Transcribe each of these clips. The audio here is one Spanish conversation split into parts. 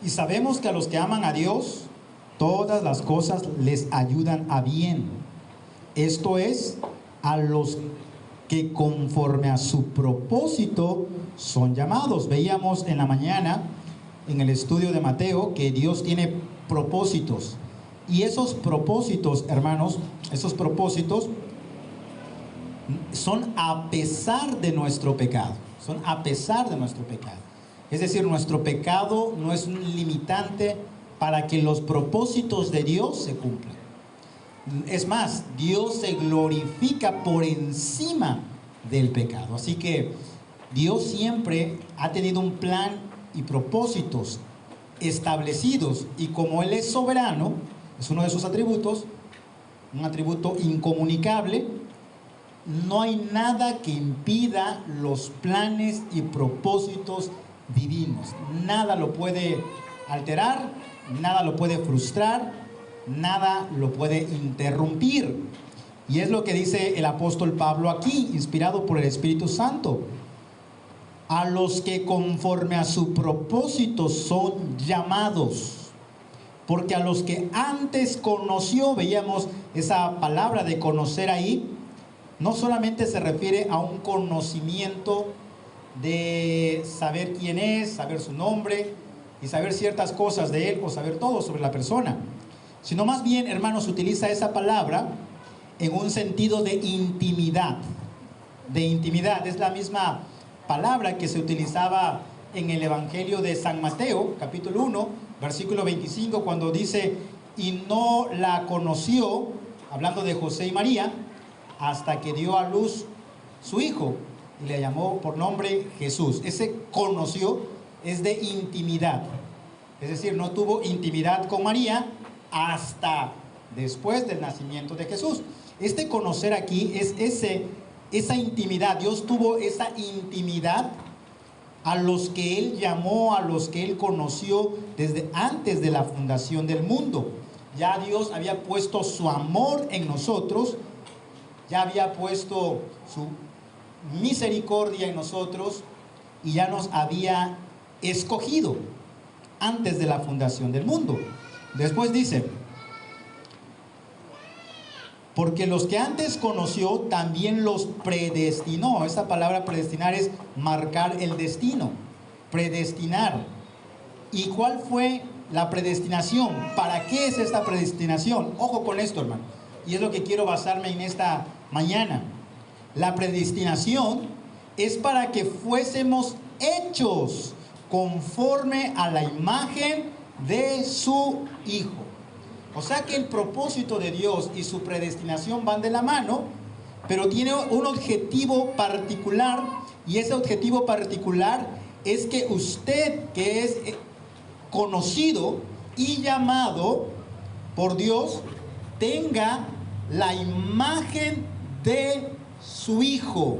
Y sabemos que a los que aman a Dios, todas las cosas les ayudan a bien. Esto es, a los que conforme a su propósito son llamados. Veíamos en la mañana, en el estudio de Mateo, que Dios tiene propósitos. Y esos propósitos, hermanos, esos propósitos son a pesar de nuestro pecado. Son a pesar de nuestro pecado. Es decir, nuestro pecado no es un limitante para que los propósitos de Dios se cumplan. Es más, Dios se glorifica por encima del pecado. Así que Dios siempre ha tenido un plan y propósitos establecidos. Y como Él es soberano, es uno de sus atributos, un atributo incomunicable. No hay nada que impida los planes y propósitos divinos. Nada lo puede alterar, nada lo puede frustrar, nada lo puede interrumpir. Y es lo que dice el apóstol Pablo aquí, inspirado por el Espíritu Santo. A los que conforme a su propósito son llamados. Porque a los que antes conoció, veíamos esa palabra de conocer ahí, no solamente se refiere a un conocimiento de saber quién es, saber su nombre y saber ciertas cosas de él o saber todo sobre la persona, sino más bien, hermanos, utiliza esa palabra en un sentido de intimidad. De intimidad, es la misma palabra que se utilizaba en el Evangelio de San Mateo, capítulo 1, versículo 25, cuando dice, y no la conoció, hablando de José y María, hasta que dio a luz su hijo y le llamó por nombre Jesús. Ese conoció es de intimidad, es decir, no tuvo intimidad con María hasta después del nacimiento de Jesús. Este conocer aquí es esa intimidad. Dios tuvo esa intimidad a los que Él llamó, a los que Él conoció desde antes de la fundación del mundo. Ya Dios había puesto su amor en nosotros, ya había puesto su misericordia en nosotros y ya nos había escogido antes de la fundación del mundo. Después dice, porque los que antes conoció también los predestinó. Esa palabra predestinar es marcar el destino, predestinar. ¿Y cuál fue la predestinación? ¿Para qué es esta predestinación? Ojo con esto, hermano. Y es lo que quiero basarme en esta mañana. La predestinación es para que fuésemos hechos conforme a la imagen de su Hijo. O sea que el propósito de Dios y su predestinación van de la mano, pero tiene un objetivo particular, y ese objetivo particular es que usted, que es conocido y llamado por Dios, tenga la imagen de su Hijo.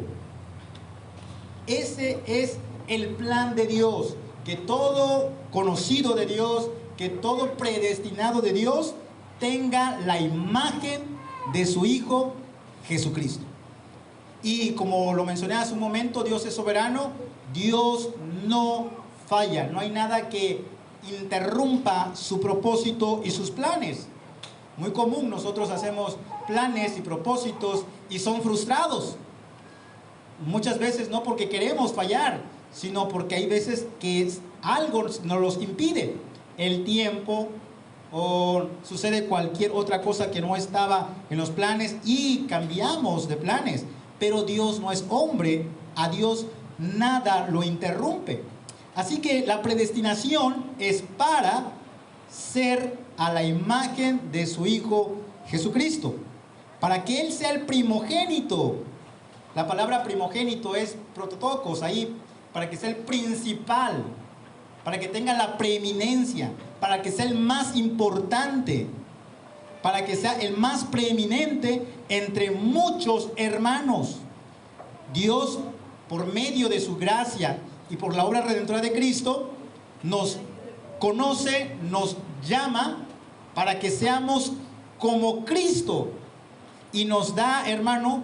Ese es el plan de Dios, que todo conocido de Dios, que todo predestinado de Dios tenga la imagen de su Hijo Jesucristo. Y como lo mencioné hace un momento, Dios es soberano, Dios no falla, no hay nada que interrumpa su propósito y sus planes. Muy común, nosotros hacemos planes y propósitos y son frustrados. Muchas veces no porque queremos fallar, sino porque hay veces que algo nos los impide. El tiempo o sucede cualquier otra cosa que no estaba en los planes y cambiamos de planes. Pero Dios no es hombre, a Dios nada lo interrumpe. Así que la predestinación es para ser a la imagen de su Hijo Jesucristo, para que Él sea el primogénito. La palabra primogénito es prototokos, ahí, para que sea el principal, para que tenga la preeminencia, para que sea el más importante, para que sea el más preeminente entre muchos hermanos. Dios, por medio de su gracia y por la obra redentora de Cristo, nos conoce, nos llama para que seamos como Cristo, y nos da, hermano,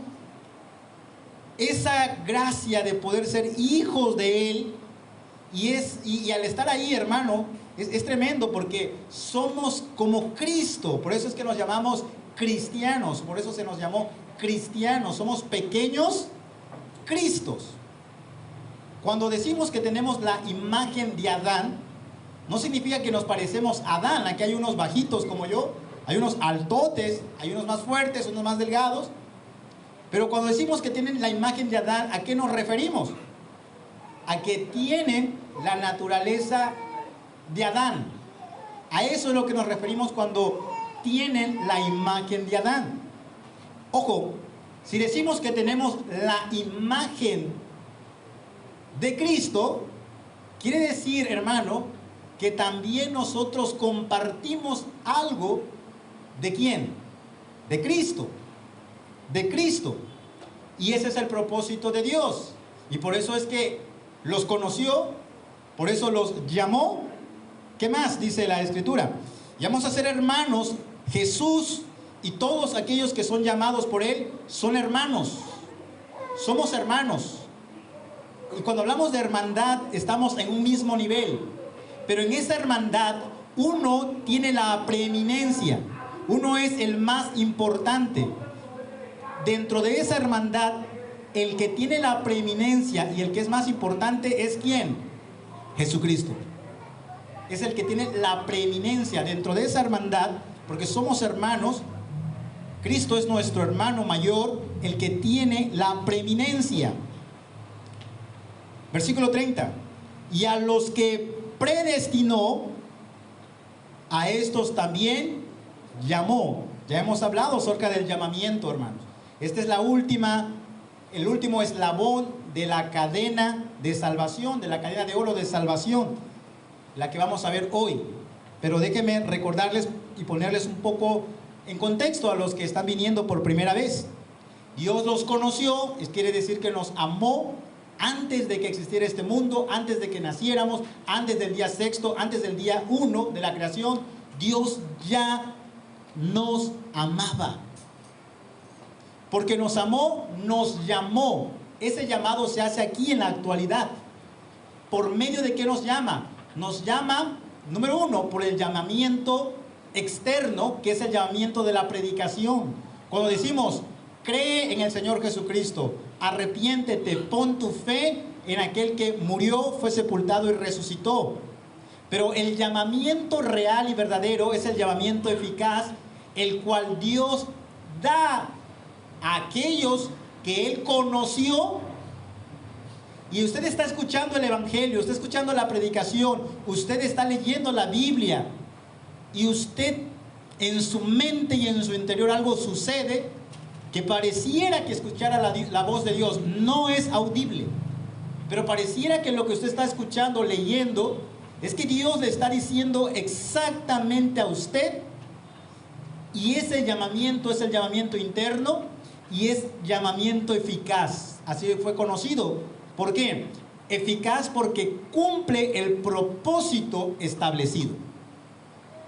esa gracia de poder ser hijos de Él. Y al estar ahí, hermano, Es tremendo porque somos como Cristo. Por eso es que nos llamamos cristianos. Por eso se nos llamó cristianos. Somos pequeños Cristos. Cuando decimos que tenemos la imagen de Adán, no significa que nos parecemos a Adán. Aquí hay unos bajitos como yo, hay unos altotes, hay unos más fuertes, unos más delgados. Pero cuando decimos que tienen la imagen de Adán, ¿a qué nos referimos? A que tienen la naturaleza de Adán. A eso es lo que nos referimos cuando tienen la imagen de Adán. Ojo, si decimos que tenemos la imagen de Cristo, quiere decir, hermano, que también nosotros compartimos algo ¿de quién? De Cristo. De Cristo. Y ese es el propósito de Dios. Y por eso es que los conoció, por eso los llamó. ¿Qué más dice la Escritura? Y vamos a ser hermanos. Jesús y todos aquellos que son llamados por Él son hermanos. Somos hermanos. Y cuando hablamos de hermandad, estamos en un mismo nivel. Pero en esa hermandad, uno tiene la preeminencia. Uno es el más importante. Dentro de esa hermandad, el que tiene la preeminencia y el que es más importante es ¿quién? Jesucristo. Es el que tiene la preeminencia dentro de esa hermandad, porque somos hermanos. Cristo es nuestro hermano mayor, el que tiene la preeminencia. Versículo 30. Y a los que predestinó, a estos también llamó. Ya hemos hablado acerca del llamamiento, hermanos. Esta es el último eslabón de la cadena de salvación, de la cadena de oro de salvación, la que vamos a ver hoy. Pero déjenme recordarles y ponerles un poco en contexto a los que están viniendo por primera vez. Dios los conoció, quiere decir que nos amó antes de que existiera este mundo, antes de que naciéramos, antes del día sexto, antes del día 1 de la creación. Dios ya nos amaba. Porque nos amó, nos llamó. Ese llamado se hace aquí en la actualidad. ¿Por medio de qué nos llama? Nos llama, número 1, por el llamamiento externo, que es el llamamiento de la predicación. Cuando decimos, cree en el Señor Jesucristo, arrepiéntete, pon tu fe en aquel que murió, fue sepultado y resucitó. Pero el llamamiento real y verdadero es el llamamiento eficaz, el cual Dios da a aquellos que Él conoció. Y usted está escuchando el Evangelio, usted está escuchando la predicación, usted está leyendo la Biblia, y usted en su mente y en su interior algo sucede que pareciera que escuchara la voz de Dios. No es audible, pero pareciera que lo que usted está escuchando, leyendo, es que Dios le está diciendo exactamente a usted. Y ese llamamiento es el llamamiento interno y es llamamiento eficaz. Así fue conocido. ¿Por qué? Eficaz porque cumple el propósito establecido.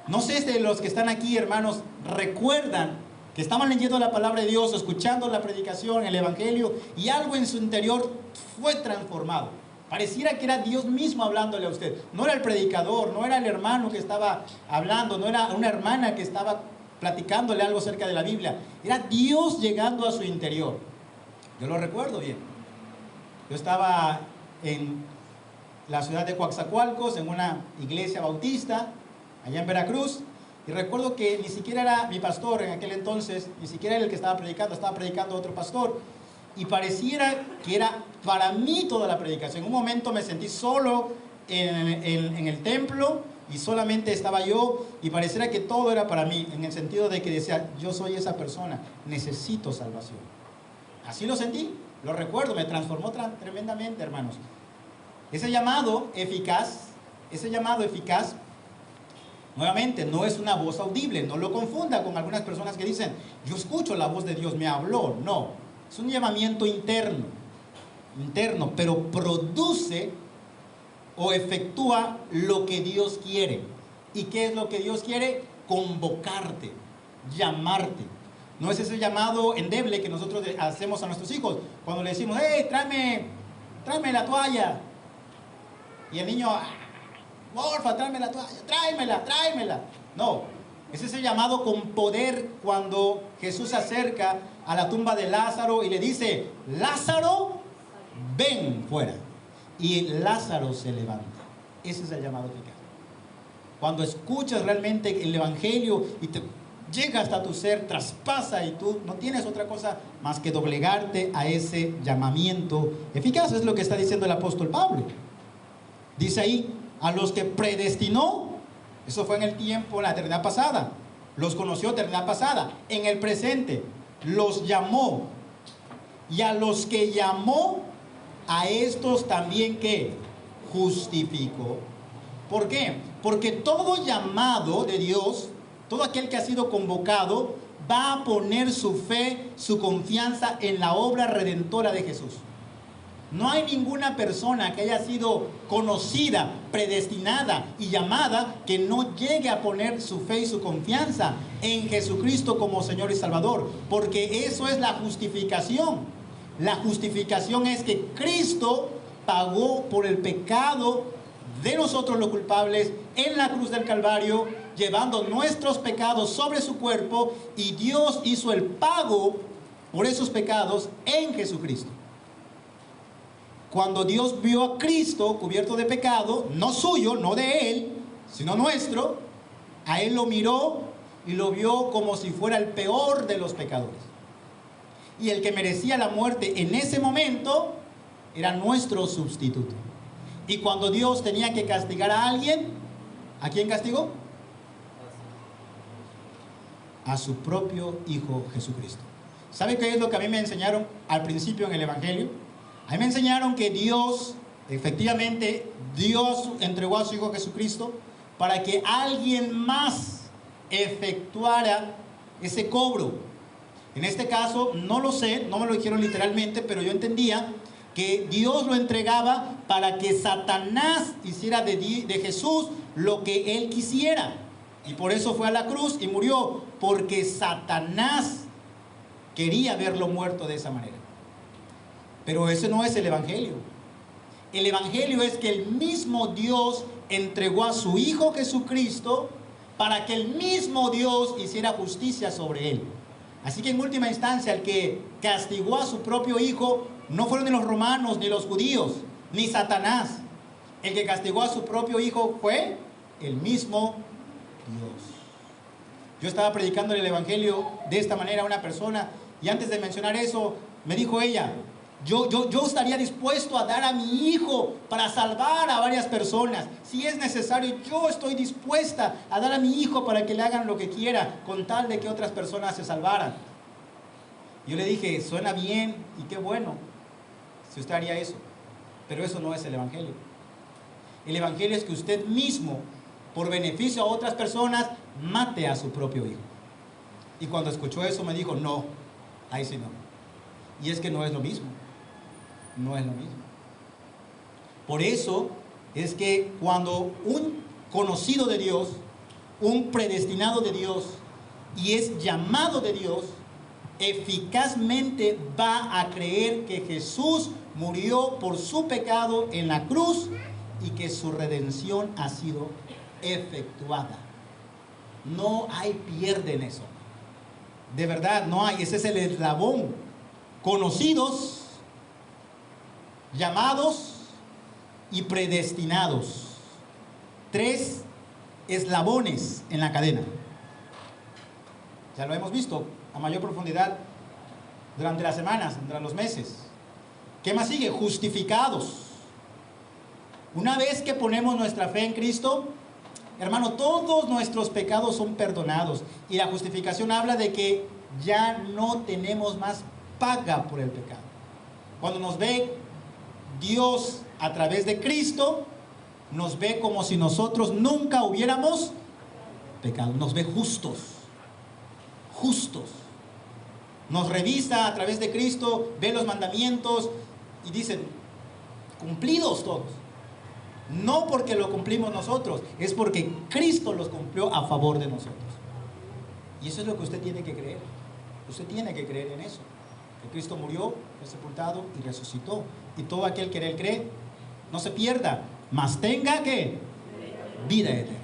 No sé si los que están aquí, hermanos, recuerdan que estaban leyendo la palabra de Dios, escuchando la predicación, el Evangelio, y algo en su interior fue transformado. Pareciera que era Dios mismo hablándole a usted. No era el predicador, no era el hermano que estaba hablando, no era una hermana que estaba platicándole algo acerca de la Biblia. Era Dios llegando a su interior. Yo lo recuerdo bien. Yo estaba en la ciudad de Coatzacoalcos, en una iglesia bautista, allá en Veracruz, y recuerdo que ni siquiera era mi pastor en aquel entonces, ni siquiera era el que estaba predicando otro pastor, y pareciera que era para mí toda la predicación. En un momento me sentí solo en el templo, y solamente estaba yo, y pareciera que todo era para mí, en el sentido de que decía, yo soy esa persona, necesito salvación. Así lo sentí, lo recuerdo, me transformó tremendamente, hermanos. Ese llamado eficaz, nuevamente, no es una voz audible. No lo confunda con algunas personas que dicen, yo escucho la voz de Dios, me habló. No, es un llamamiento interno, pero produce o efectúa lo que Dios quiere. ¿Y qué es lo que Dios quiere? Convocarte, llamarte. No es ese llamado endeble que nosotros hacemos a nuestros hijos cuando le decimos, hey, tráeme la toalla. Y el niño, porfa, tráeme la toalla, tráemela, tráemela. No, ese es el llamado con poder cuando Jesús se acerca a la tumba de Lázaro y le dice, Lázaro, ven fuera. Y Lázaro se levanta. Ese es el llamado eficaz. Cuando escuchas realmente el Evangelio y te llega hasta tu ser, traspasa y tú no tienes otra cosa más que doblegarte a ese llamamiento eficaz. Es lo que está diciendo el apóstol Pablo. Dice ahí, a los que predestinó, eso fue en el tiempo, en la eternidad pasada, los conoció eternidad pasada, en el presente, los llamó, y a los que llamó, a estos también que justificó. ¿Por qué? Porque todo llamado de Dios, todo aquel que ha sido convocado, va a poner su fe, su confianza en la obra redentora de Jesús. No hay ninguna persona que haya sido conocida, predestinada y llamada que no llegue a poner su fe y su confianza en Jesucristo como Señor y Salvador, porque eso es la justificación. La justificación es que Cristo pagó por el pecado de nosotros los culpables en la cruz del Calvario, llevando nuestros pecados sobre su cuerpo, y Dios hizo el pago por esos pecados en Jesucristo. Cuando Dios vio a Cristo cubierto de pecado, no suyo, no de Él, sino nuestro, a Él lo miró y lo vio como si fuera el peor de los pecadores. Y el que merecía la muerte en ese momento era nuestro sustituto. Y cuando Dios tenía que castigar a alguien, ¿a quién castigó? A su propio Hijo Jesucristo. ¿Sabe qué es lo que a mí me enseñaron al principio en el Evangelio? A mí me enseñaron que Dios, efectivamente, Dios entregó a su Hijo Jesucristo para que alguien más efectuara ese cobro. En este caso, no lo sé, no me lo dijeron literalmente, pero yo entendía que Dios lo entregaba para que Satanás hiciera de Jesús lo que él quisiera. Y por eso fue a la cruz y murió, porque Satanás quería verlo muerto de esa manera. Pero ese no es el Evangelio. El Evangelio es que el mismo Dios entregó a su Hijo Jesucristo para que el mismo Dios hiciera justicia sobre él. Así que en última instancia, el que castigó a su propio Hijo no fueron ni los romanos, ni los judíos, ni Satanás. El que castigó a su propio Hijo fue el mismo Dios. Yo estaba predicando el Evangelio de esta manera a una persona, y antes de mencionar eso, me dijo ella, yo estaría dispuesto a dar a mi hijo para salvar a varias personas. Si es necesario, yo estoy dispuesta a dar a mi hijo para que le hagan lo que quiera, con tal de que otras personas se salvaran. Yo le dije, suena bien y qué bueno si usted haría eso, pero eso no es el Evangelio. El Evangelio es que usted mismo, por beneficio a otras personas, mate a su propio hijo. Y cuando escuchó eso me dijo, no, ahí sí no. Y es que no es lo mismo. No es lo mismo. Por eso es que cuando un conocido de Dios, un predestinado de Dios y es llamado de Dios, eficazmente va a creer que Jesús murió por su pecado en la cruz y que su redención ha sido efectuada. No hay pierde en eso. De verdad, no hay. Ese es el eslabón. Conocidos, llamados y predestinados. 3 eslabones en la cadena. Ya lo hemos visto a mayor profundidad durante las semanas, durante los meses. ¿Qué más sigue? Justificados. Una vez que ponemos nuestra fe en Cristo, hermano, todos nuestros pecados son perdonados. Y la justificación habla de que ya no tenemos más paga por el pecado. Cuando nos ve Dios a través de Cristo, nos ve como si nosotros nunca hubiéramos pecado. Nos ve justos. Nos revisa a través de Cristo, ve los mandamientos y dicen, cumplidos todos. No porque lo cumplimos nosotros, es porque Cristo los cumplió a favor de nosotros. Y eso es lo que usted tiene que creer. Usted tiene que creer en eso. Que Cristo murió, fue sepultado y resucitó. Y todo aquel que en él cree, no se pierda, mas tenga que vida eterna.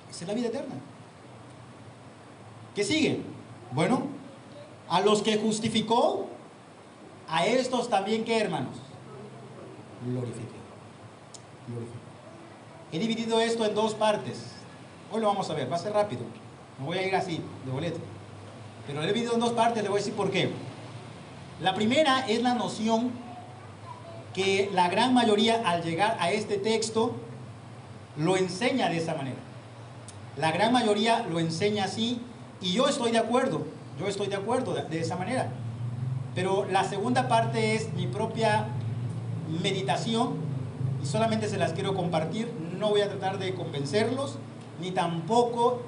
Esa es la vida eterna. ¿Qué sigue? Bueno, a los que justificó, a estos también, ¿qué, hermanos? Glorificó. Glorificó. He dividido esto en dos partes. Hoy lo vamos a ver, va a ser rápido. No voy a ir así, de boleto. Pero lo he dividido en dos partes, le voy a decir por qué. La primera es la noción que la gran mayoría al llegar a este texto lo enseña de esa manera. La gran mayoría lo enseña así y yo estoy de acuerdo de esa manera. Pero la segunda parte es mi propia meditación y solamente se las quiero compartir. No voy a tratar de convencerlos ni tampoco,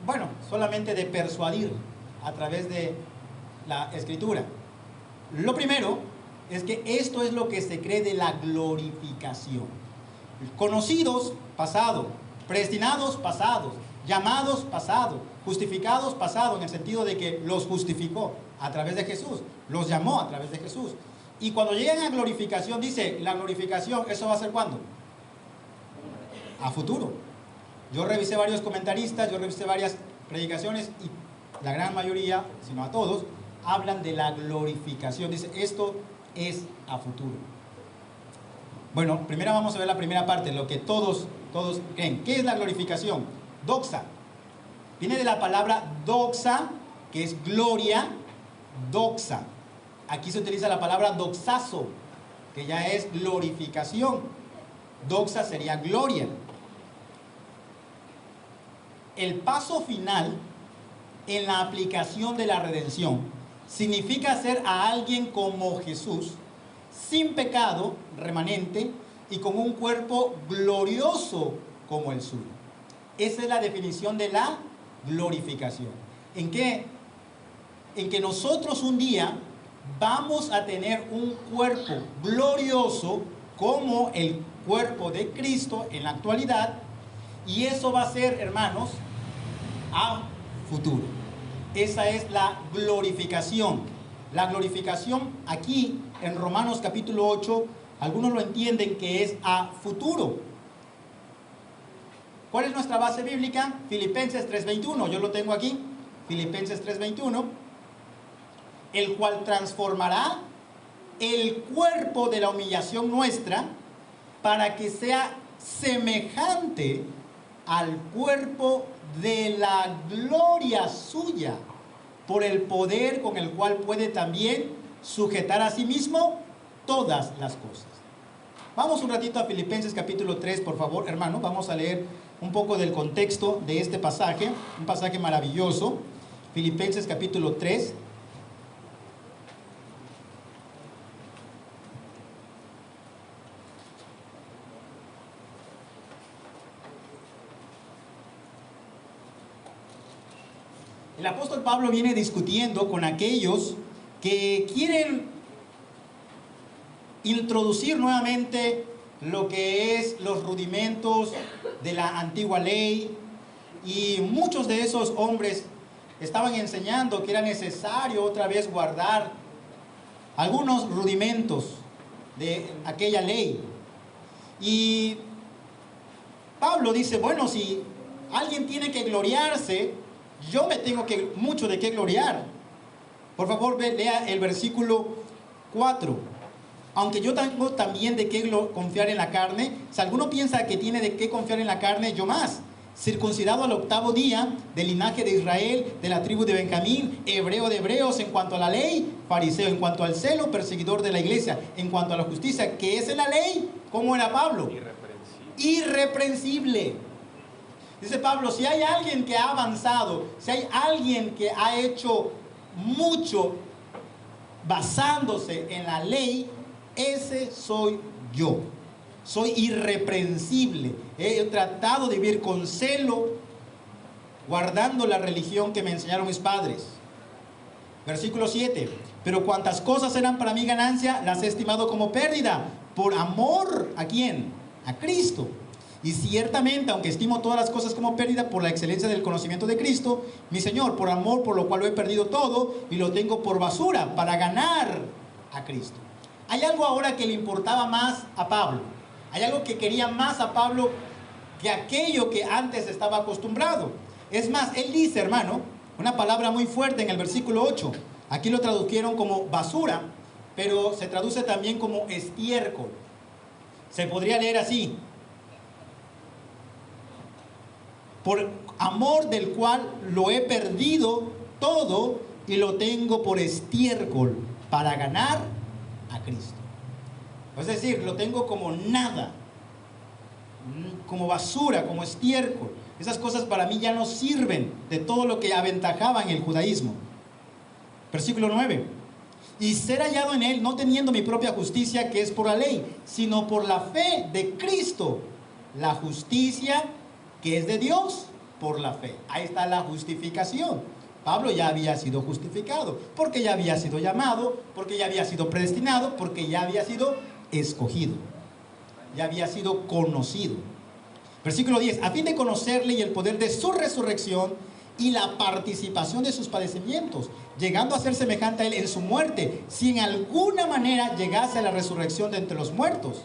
bueno, solamente de persuadir a través de la escritura. Lo primero es que esto es lo que se cree de la glorificación. Conocidos, pasado; predestinados, pasado; llamados, pasado; justificados, pasado, en el sentido de que los justificó a través de Jesús, los llamó a través de Jesús. Y cuando llegan a glorificación, dice, la glorificación, ¿eso va a ser cuándo? A futuro. Yo revisé varios comentaristas, yo revisé varias predicaciones y la gran mayoría, si no a todos, hablan de la glorificación. Dice, esto es a futuro. Bueno, primero vamos a ver la primera parte, lo que todos creen. ¿Qué es la glorificación? Doxa. Viene de la palabra doxa, que es gloria, doxa. Aquí se utiliza la palabra doxazo, que ya es glorificación. Doxa sería gloria. El paso final en la aplicación de la redención significa hacer a alguien como Jesús, sin pecado remanente y con un cuerpo glorioso como el suyo. Esa es la definición de la glorificación. ¿En qué? En que nosotros un día vamos a tener un cuerpo glorioso como el cuerpo de Cristo en la actualidad, y eso va a ser, hermanos, a futuro. Esa es la glorificación. La glorificación aquí en Romanos capítulo 8, algunos lo entienden que es a futuro. ¿Cuál es nuestra base bíblica? Filipenses 3:21, yo lo tengo aquí, Filipenses 3:21, el cual transformará el cuerpo de la humillación nuestra para que sea semejante al cuerpo de la gloria suya, por el poder con el cual puede también sujetar a sí mismo todas las cosas. Vamos un ratito a Filipenses capítulo 3, por favor, hermano. Vamos a leer un poco del contexto de este pasaje, un pasaje maravilloso. Filipenses capítulo 3. El apóstol Pablo viene discutiendo con aquellos que quieren introducir nuevamente lo que es los rudimentos de la antigua ley, y muchos de esos hombres estaban enseñando que era necesario otra vez guardar algunos rudimentos de aquella ley. Y Pablo dice, bueno, si alguien tiene que gloriarse, yo me tengo mucho de qué gloriar. Por favor, lea el versículo 4. Aunque yo tengo también de qué confiar en la carne, si alguno piensa que tiene de qué confiar en la carne, yo más. Circuncidado al 8º día, del linaje de Israel, de la tribu de Benjamín, hebreo de hebreos, en cuanto a la ley, fariseo; en cuanto al celo, perseguidor de la iglesia; en cuanto a la justicia, ¿qué es la ley? ¿Cómo era Pablo? Irreprensible. Dice Pablo, si hay alguien que ha avanzado, si hay alguien que ha hecho mucho basándose en la ley, ese soy yo. Soy irreprensible. He tratado de vivir con celo, guardando la religión que me enseñaron mis padres. Versículo 7. Pero cuantas cosas eran para mí ganancia, las he estimado como pérdida, por amor, ¿a quién? A Cristo. Y ciertamente, aunque estimo todas las cosas como pérdida por la excelencia del conocimiento de Cristo, mi Señor, por amor, por lo cual lo he perdido todo y lo tengo por basura para ganar a Cristo. Hay algo ahora que le importaba más a Pablo. Hay algo que quería más a Pablo que aquello que antes estaba acostumbrado. Es más, él dice, hermano, una palabra muy fuerte en el versículo 8. Aquí lo tradujeron como basura, pero se traduce también como estiércol. Se podría leer así: por amor del cual lo he perdido todo y lo tengo por estiércol para ganar a Cristo. Es decir, lo tengo como nada, como basura, como estiércol. Esas cosas para mí ya no sirven de todo lo que aventajaba en el judaísmo. Versículo 9. Y ser hallado en él, no teniendo mi propia justicia que es por la ley, sino por la fe de Cristo, la justicia que es de Dios por la fe. Ahí está la justificación. Pablo ya había sido justificado, porque ya había sido llamado, porque ya había sido predestinado, porque ya había sido escogido, ya había sido conocido. Versículo 10, a fin de conocerle y el poder de su resurrección y la participación de sus padecimientos, llegando a ser semejante a él en su muerte, si en alguna manera llegase a la resurrección de entre los muertos.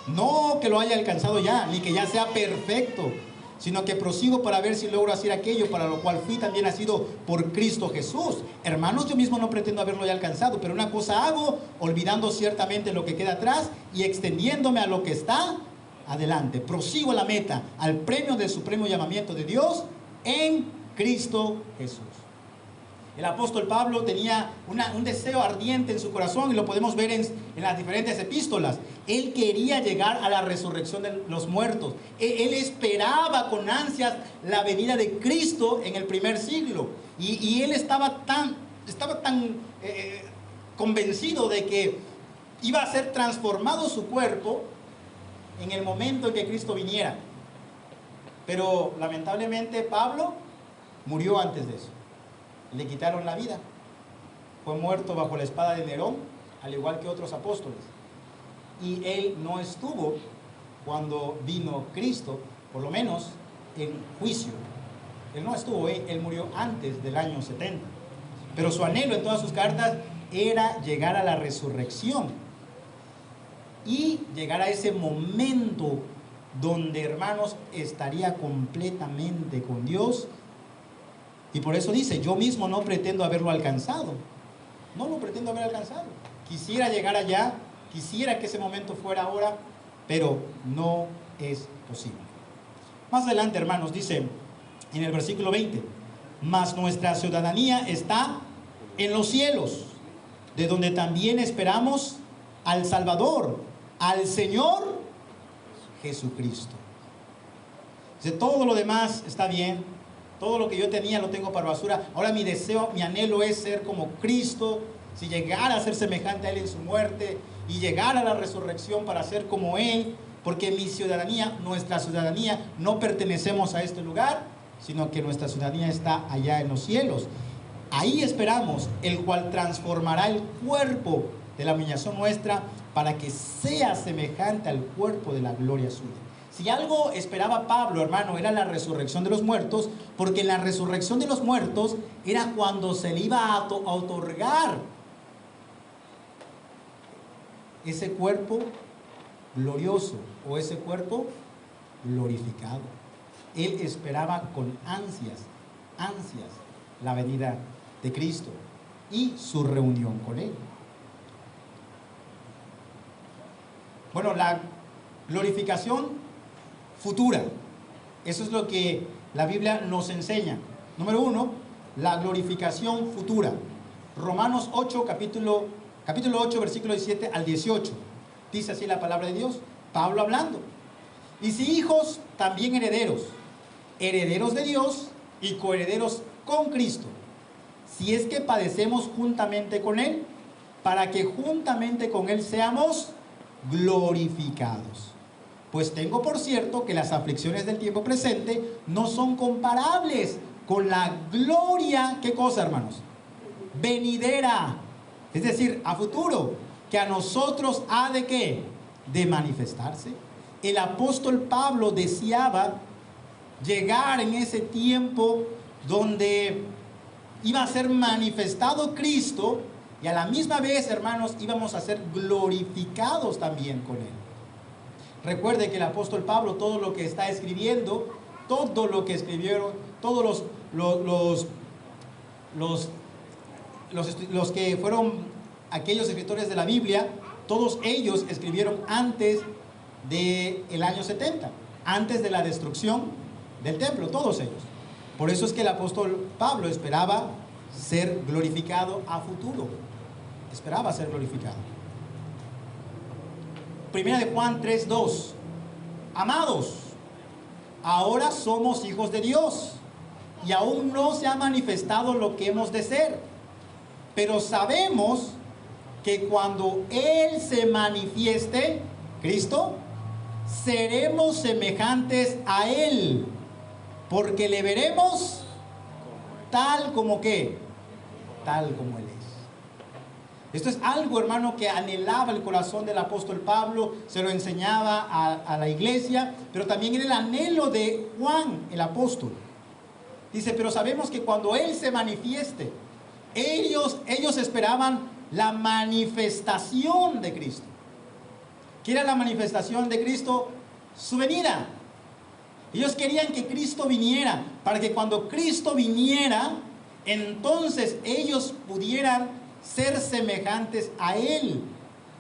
No que lo haya alcanzado ya, ni que ya sea perfecto, sino que prosigo para ver si logro hacer aquello para lo cual fui también nacido por Cristo Jesús. Hermanos, yo mismo no pretendo haberlo ya alcanzado, pero una cosa hago, olvidando ciertamente lo que queda atrás y extendiéndome a lo que está adelante. Prosigo a la meta, al premio del supremo llamamiento de Dios en Cristo Jesús. El apóstol Pablo tenía un deseo ardiente en su corazón, y lo podemos ver en las diferentes epístolas. Él quería llegar a la resurrección de los muertos. Él esperaba con ansias la venida de Cristo en el primer siglo. Y él estaba tan convencido de que iba a ser transformado su cuerpo en el momento en que Cristo viniera. Pero lamentablemente Pablo murió antes de eso. Le quitaron la vida. Fue muerto bajo la espada de Nerón, al igual que otros apóstoles. Y él no estuvo cuando vino Cristo, por lo menos en juicio. Él no estuvo, él murió antes del año 70. Pero su anhelo en todas sus cartas era llegar a la resurrección y llegar a ese momento donde, hermanos, estaría completamente con Dios. Y por eso dice, yo mismo no pretendo haberlo alcanzado. No lo pretendo haber alcanzado. Quisiera llegar allá, quisiera que ese momento fuera ahora, pero no es posible. Más adelante, hermanos, dice en el versículo 20, mas nuestra ciudadanía está en los cielos, de donde también esperamos al Salvador, al Señor Jesucristo. De todo lo demás está bien. Todo lo que yo tenía lo tengo para basura. Ahora mi deseo, mi anhelo es ser como Cristo. Si llegara a ser semejante a Él en su muerte y llegar a la resurrección para ser como Él, porque mi ciudadanía, nuestra ciudadanía, no pertenecemos a este lugar, sino que nuestra ciudadanía está allá en los cielos. Ahí esperamos, el cual transformará el cuerpo de la humillación nuestra para que sea semejante al cuerpo de la gloria suya. Si algo esperaba Pablo, hermano, era la resurrección de los muertos, porque en la resurrección de los muertos era cuando se le iba a otorgar ese cuerpo glorioso o ese cuerpo glorificado. Él esperaba con ansias la venida de Cristo y su reunión con Él. Bueno, la glorificación futura, eso es lo que la Biblia nos enseña. Número 1, la glorificación futura. Romanos 8, capítulo 8, versículo 17 al 18. Dice así la palabra de Dios, Pablo hablando. Y si hijos, también herederos, herederos de Dios y coherederos con Cristo, si es que padecemos juntamente con Él, para que juntamente con Él seamos glorificados. Pues tengo por cierto que las aflicciones del tiempo presente no son comparables con la gloria, ¿qué cosa, hermanos? Venidera, es decir, a futuro, que a nosotros ha de ¿qué? De manifestarse. El apóstol Pablo deseaba llegar en ese tiempo donde iba a ser manifestado Cristo y a la misma vez, hermanos, íbamos a ser glorificados también con Él. Recuerde que el apóstol Pablo, todo lo que está escribiendo, todo lo que escribieron, todos los que fueron aquellos escritores de la Biblia, todos ellos escribieron antes del año 70, antes de la destrucción del templo, todos ellos. Por eso es que el apóstol Pablo esperaba ser glorificado a futuro, esperaba ser glorificado. Primera de Juan 3:2. Amados, ahora somos hijos de Dios y aún no se ha manifestado lo que hemos de ser, pero sabemos que cuando Él se manifieste, Cristo, seremos semejantes a Él, porque le veremos tal como ¿qué? Tal como Él es. Esto es algo, hermano, que anhelaba el corazón del apóstol Pablo, se lo enseñaba a la iglesia, pero también era el anhelo de Juan, el apóstol. Dice, pero sabemos que cuando Él se manifieste, ellos esperaban la manifestación de Cristo. ¿Qué era la manifestación de Cristo? Su venida. Ellos querían que Cristo viniera, para que cuando Cristo viniera, entonces ellos pudieran ser semejantes a Él,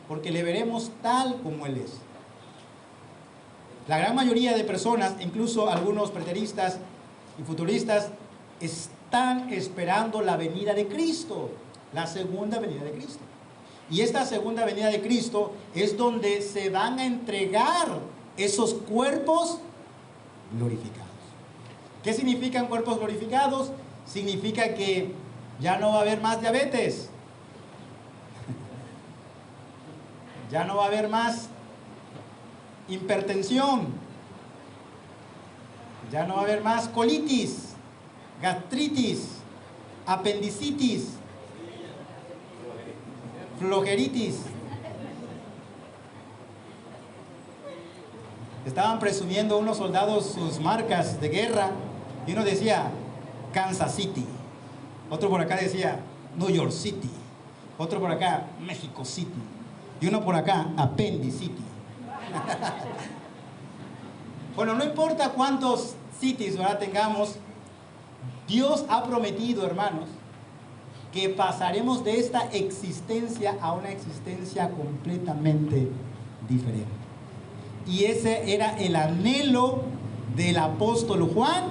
porque le veremos tal como Él es. La gran mayoría de personas, incluso algunos preteristas y futuristas, están esperando la venida de Cristo, la segunda venida de Cristo. Y esta segunda venida de Cristo es donde se van a entregar esos cuerpos glorificados. ¿Qué significan cuerpos glorificados? Significa que ya no va a haber más diabetes, ya no va a haber más hipertensión, ya no va a haber más colitis, gastritis, apendicitis, flojeritis. Estaban presumiendo unos soldados sus marcas de guerra y uno decía Kansas City, otro por acá decía New York City, otro por acá México City y uno por acá Appendicity. Bueno, no importa cuántos cities, ¿verdad?, tengamos, Dios ha prometido, hermanos, que pasaremos de esta existencia a una existencia completamente diferente. Y ese era el anhelo del apóstol Juan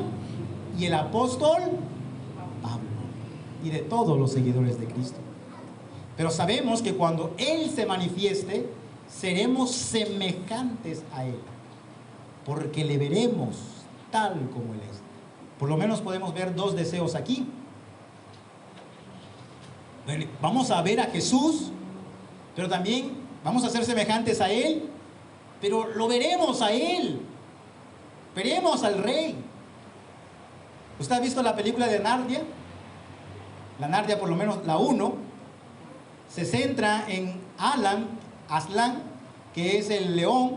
y el apóstol Pablo y de todos los seguidores de Cristo. Pero sabemos que cuando Él se manifieste, seremos semejantes a Él, porque le veremos tal como Él es. Por lo menos podemos ver dos deseos aquí. Vamos a ver a Jesús, pero también vamos a ser semejantes a Él, pero lo veremos a Él, veremos al Rey. ¿Usted ha visto la película de Narnia? La Narnia, por lo menos la 1, se centra en Aslan, que es el león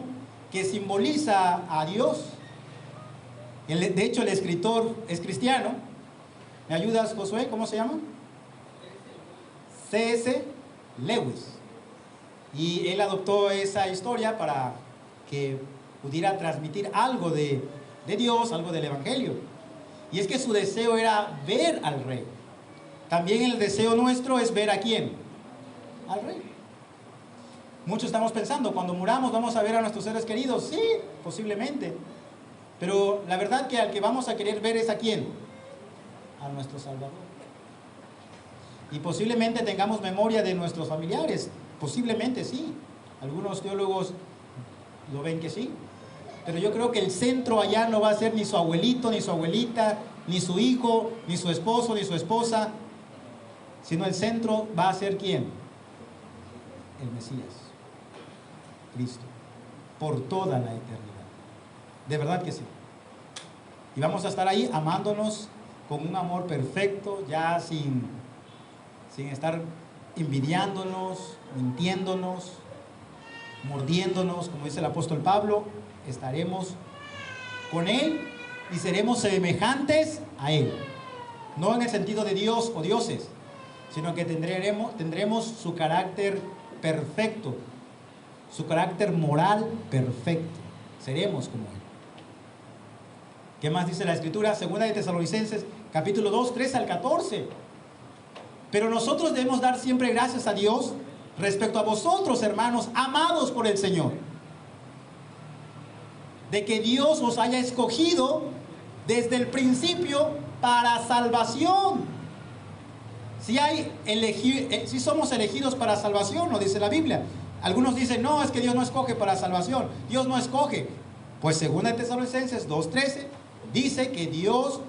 que simboliza a Dios. De hecho, el escritor es cristiano. ¿Me ayudas, Josué? ¿Cómo se llama? C.S. Lewis. Y él adoptó esa historia para que pudiera transmitir algo de Dios, algo del Evangelio. Y es que su deseo era ver al Rey. También el deseo nuestro es ver a ¿quién? Al Rey. Muchos estamos pensando, cuando muramos vamos a ver a nuestros seres queridos. Sí, posiblemente. Pero la verdad que al que vamos a querer ver es ¿a quién? A nuestro Salvador. Y posiblemente tengamos memoria de nuestros familiares. Posiblemente sí. Algunos teólogos lo ven que sí. Pero yo creo que el centro allá no va a ser ni su abuelito, ni su abuelita, ni su hijo, ni su esposo, ni su esposa, sino el centro va a ser ¿quién? El Mesías, Cristo, por toda la eternidad. De verdad que sí. Y vamos a estar ahí amándonos con un amor perfecto, ya sin estar envidiándonos, mintiéndonos, mordiéndonos, como dice el apóstol Pablo. Estaremos con Él y seremos semejantes a Él. No en el sentido de Dios o dioses, sino que tendremos su carácter perfecto, su carácter moral perfecto. seremos como Él. ¿Qué más dice la Escritura? Segunda de Tesalonicenses, capítulo 2, 13 al 14. Pero nosotros debemos dar siempre gracias a Dios respecto a vosotros, hermanos, amados por el Señor, de que Dios os haya escogido desde el principio para salvación. Si somos elegidos para salvación, ¿no dice la Biblia? Algunos dicen, no, es que Dios no escoge para salvación. Dios no escoge. Pues según el Tesalonicenses 2:13, dice que Dios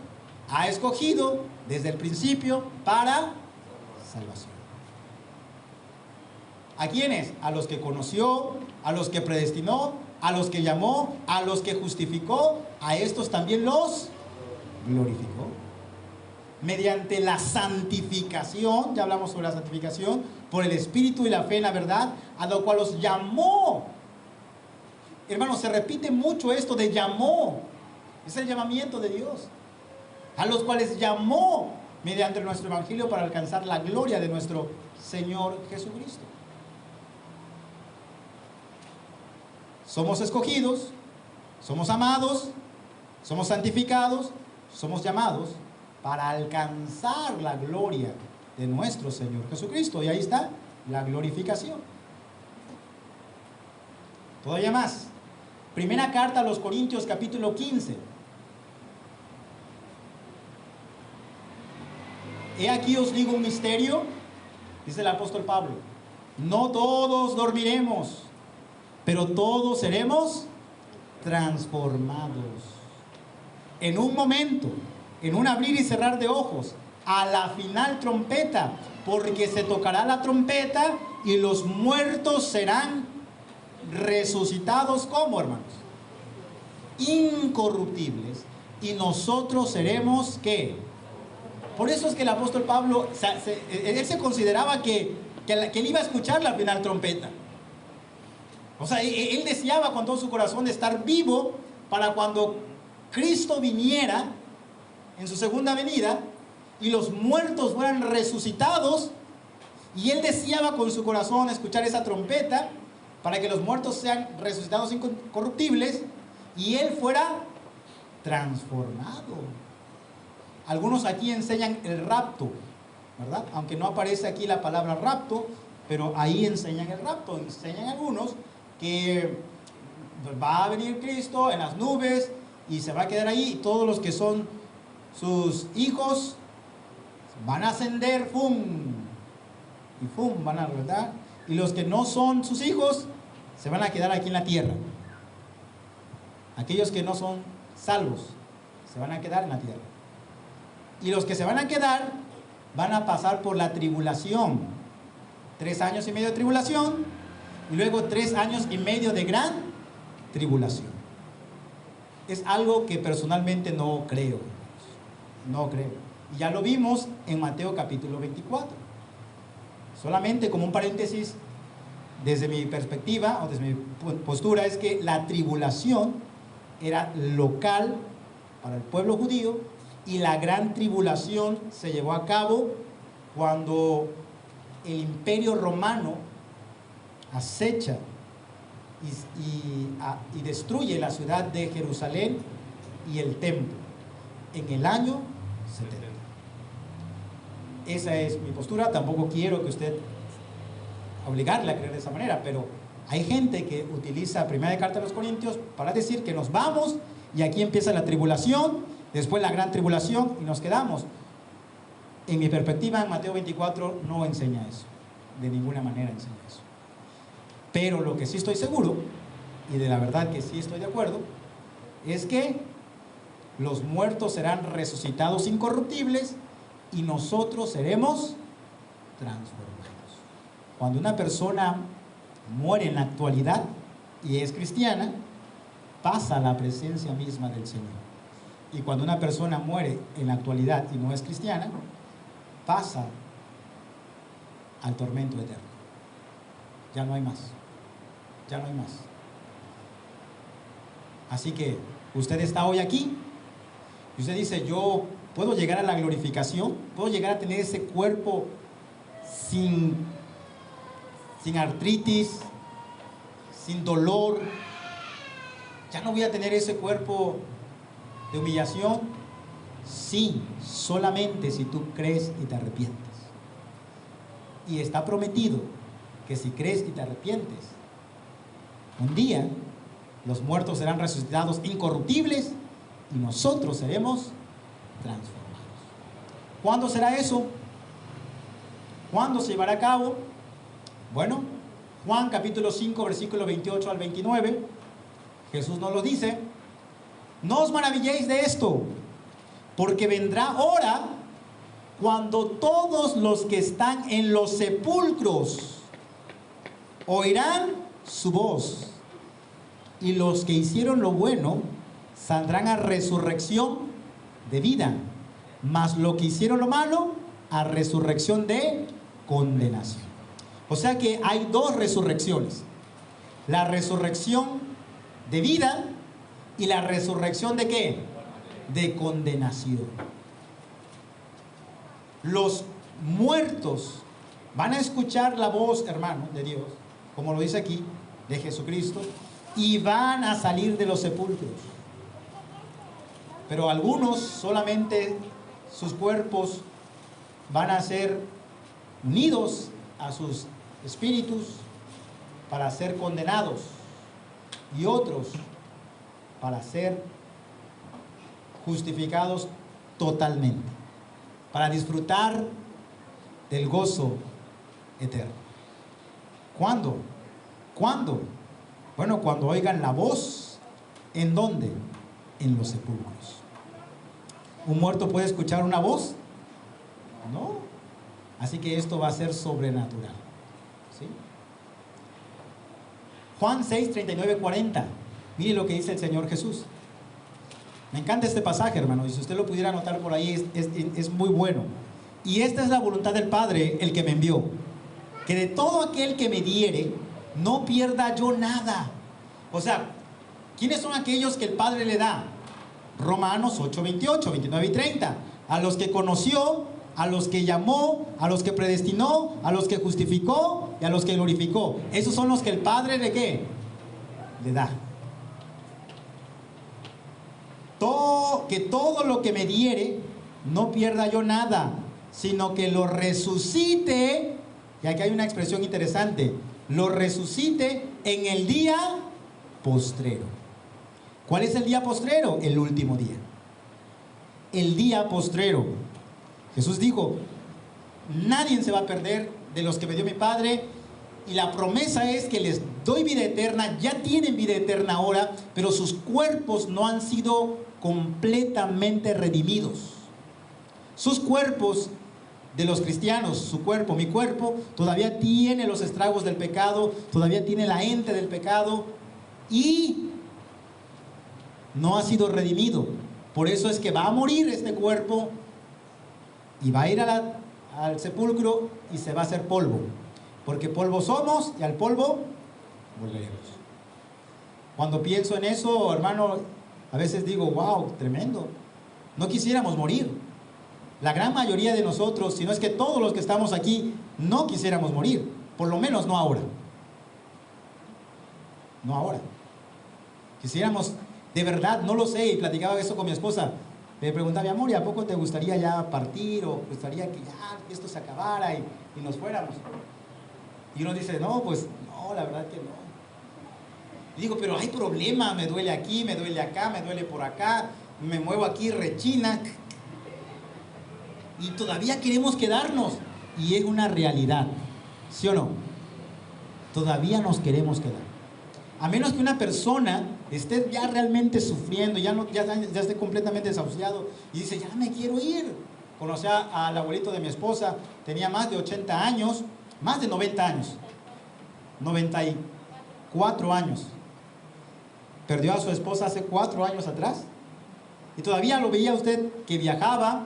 ha escogido desde el principio para salvación. ¿A quiénes? A los que conoció, a los que predestinó, a los que llamó, a los que justificó, a estos también los glorificó. Mediante la santificación, ya hablamos sobre la santificación, por el Espíritu y la fe en la verdad, a lo cual los llamó. Hermanos, se repite mucho esto de llamó. Es el llamamiento de Dios. A los cuales llamó mediante nuestro evangelio para alcanzar la gloria de nuestro Señor Jesucristo. Somos escogidos, somos amados, somos santificados, somos llamados para alcanzar la gloria de nuestro Señor Jesucristo. Y ahí está la glorificación. Todavía más. Primera carta a los Corintios, capítulo 15. He aquí os digo un misterio, dice el apóstol Pablo. No todos dormiremos, pero todos seremos transformados. En un momento, en un abrir y cerrar de ojos, a la final trompeta, porque se tocará la trompeta y los muertos serán resucitados. ¿Cómo, hermanos? Incorruptibles. Y nosotros seremos, ¿qué? Por eso es que el apóstol Pablo, él se consideraba que él iba a escuchar la final trompeta. O sea, él deseaba con todo su corazón de estar vivo para cuando Cristo viniera en su segunda venida y los muertos fueran resucitados. Y él deseaba con su corazón escuchar esa trompeta para que los muertos sean resucitados incorruptibles y él fuera transformado. Algunos aquí enseñan el rapto, ¿verdad? Aunque no aparece aquí la palabra rapto, pero ahí enseñan el rapto. Enseñan algunos que va a venir Cristo en las nubes y se va a quedar ahí, y todos los que son sus hijos van a ascender, ¡fum! Y ¡fum! Van a, ¿verdad? Y los que no son sus hijos se van a quedar aquí en la tierra. Aquellos que no son salvos se van a quedar en la tierra. Y los que se van a quedar van a pasar por la tribulación. 3 años y medio de tribulación y luego 3 años y medio de gran tribulación. Es algo que personalmente no creo. No creo. Y ya lo vimos en Mateo capítulo 24. Solamente como un paréntesis, desde mi perspectiva o desde mi postura, es que la tribulación era local para el pueblo judío y la gran tribulación se llevó a cabo cuando el imperio romano acecha y destruye la ciudad de Jerusalén y el templo en el año 70. Esa es mi postura. Tampoco quiero que usted obligarle a creer de esa manera, pero hay gente que utiliza primera carta de los Corintios para decir que nos vamos y aquí empieza la tribulación, después la gran tribulación y nos quedamos. En mi perspectiva, en Mateo 24 no enseña eso, de ninguna manera enseña eso. Pero lo que sí estoy seguro, y de la verdad que sí estoy de acuerdo, es que los muertos serán resucitados incorruptibles y nosotros seremos transformados. Cuando una persona muere en la actualidad y es cristiana, pasa a la presencia misma del Señor. Y cuando una persona muere en la actualidad y no es cristiana, pasa al tormento eterno. Ya no hay más. Ya no hay más. Así que usted está hoy aquí y usted dice, yo puedo llegar a la glorificación, puedo llegar a tener ese cuerpo sin artritis, sin dolor, ¿Ya no voy a tener ese cuerpo de humillación? Sí, solamente si tú crees y te arrepientes. Y está prometido que si crees y te arrepientes, un día los muertos serán resucitados incorruptibles y nosotros seremos transformados. ¿Cuándo será eso? ¿Cuándo se llevará a cabo? Bueno, Juan capítulo 5, versículo 28 al 29, Jesús nos lo dice: no os maravilléis de esto, porque vendrá hora cuando todos los que están en los sepulcros oirán su voz, y los que hicieron lo bueno saldrán a resurrección de vida, mas los que hicieron lo malo a resurrección de condenación. O sea que hay dos resurrecciones: la resurrección de vida y la resurrección de ¿qué? De condenación. Los muertos van a escuchar la voz, hermano, de Dios, como lo dice aquí, de Jesucristo, y van a salir de los sepulcros. Pero algunos solamente sus cuerpos van a ser unidos a sus espíritus para ser condenados, y otros para ser justificados totalmente, para disfrutar del gozo eterno. ¿Cuándo? ¿Cuándo? Bueno, cuando oigan la voz. ¿En dónde? En los sepulcros. ¿Un muerto puede escuchar una voz? No. Así que esto va a ser sobrenatural. ¿Sí? Juan 6, 39, 40. Mire lo que dice el Señor Jesús. Me encanta este pasaje, hermano, y si usted lo pudiera anotar por ahí, es muy bueno. Y esta es la voluntad del Padre, el que me envió, que de todo aquel que me diere, no pierda yo nada. O sea, ¿quiénes son aquellos que el Padre le da? Romanos 8, 28, 29 y 30. A los que conoció, a los que llamó, a los que predestinó, a los que justificó y a los que glorificó. Esos son los que el Padre ¿de qué? Le da. Que todo lo que me diere, no pierda yo nada, sino que lo resucite. Y aquí hay una expresión interesante: lo resucite en el día postrero. ¿Cuál es el día postrero? El último día. El día postrero. Jesús dijo: nadie se va a perder de los que me dio mi Padre, y la promesa es que les doy vida eterna. Ya tienen vida eterna ahora, pero sus cuerpos no han sido completamente redimidos. Sus cuerpos de los cristianos, su cuerpo, mi cuerpo, todavía tiene los estragos del pecado, todavía tiene la ente del pecado y no ha sido redimido. Por eso es que va a morir este cuerpo y va a ir al sepulcro y se va a hacer polvo, porque polvo somos y al polvo volveremos. Cuando pienso en eso, hermano, a veces digo: wow, tremendo. No quisiéramos morir. La gran mayoría de nosotros, si no es que todos los que estamos aquí, no quisiéramos morir. Por lo menos no ahora. No ahora. Quisiéramos, de verdad, no lo sé, y platicaba eso con mi esposa. Le preguntaba: mi amor, ¿y a poco te gustaría ya partir? ¿O gustaría que ya esto se acabara y nos fuéramos? Y uno dice: no, pues no, la verdad que no. Y digo: pero hay problema, me duele aquí, me duele acá, me duele por acá, me muevo aquí, rechina. Y todavía queremos quedarnos. Y es una realidad, ¿sí o no? Todavía nos queremos quedar. A menos que una persona esté ya realmente sufriendo, ya esté completamente desahuciado y dice: ya me quiero ir. Conocí al abuelito de mi esposa, tenía más de 80 años, más de 90 años, 94 años. Perdió a su esposa hace 4 años atrás. Y todavía lo veía usted que viajaba,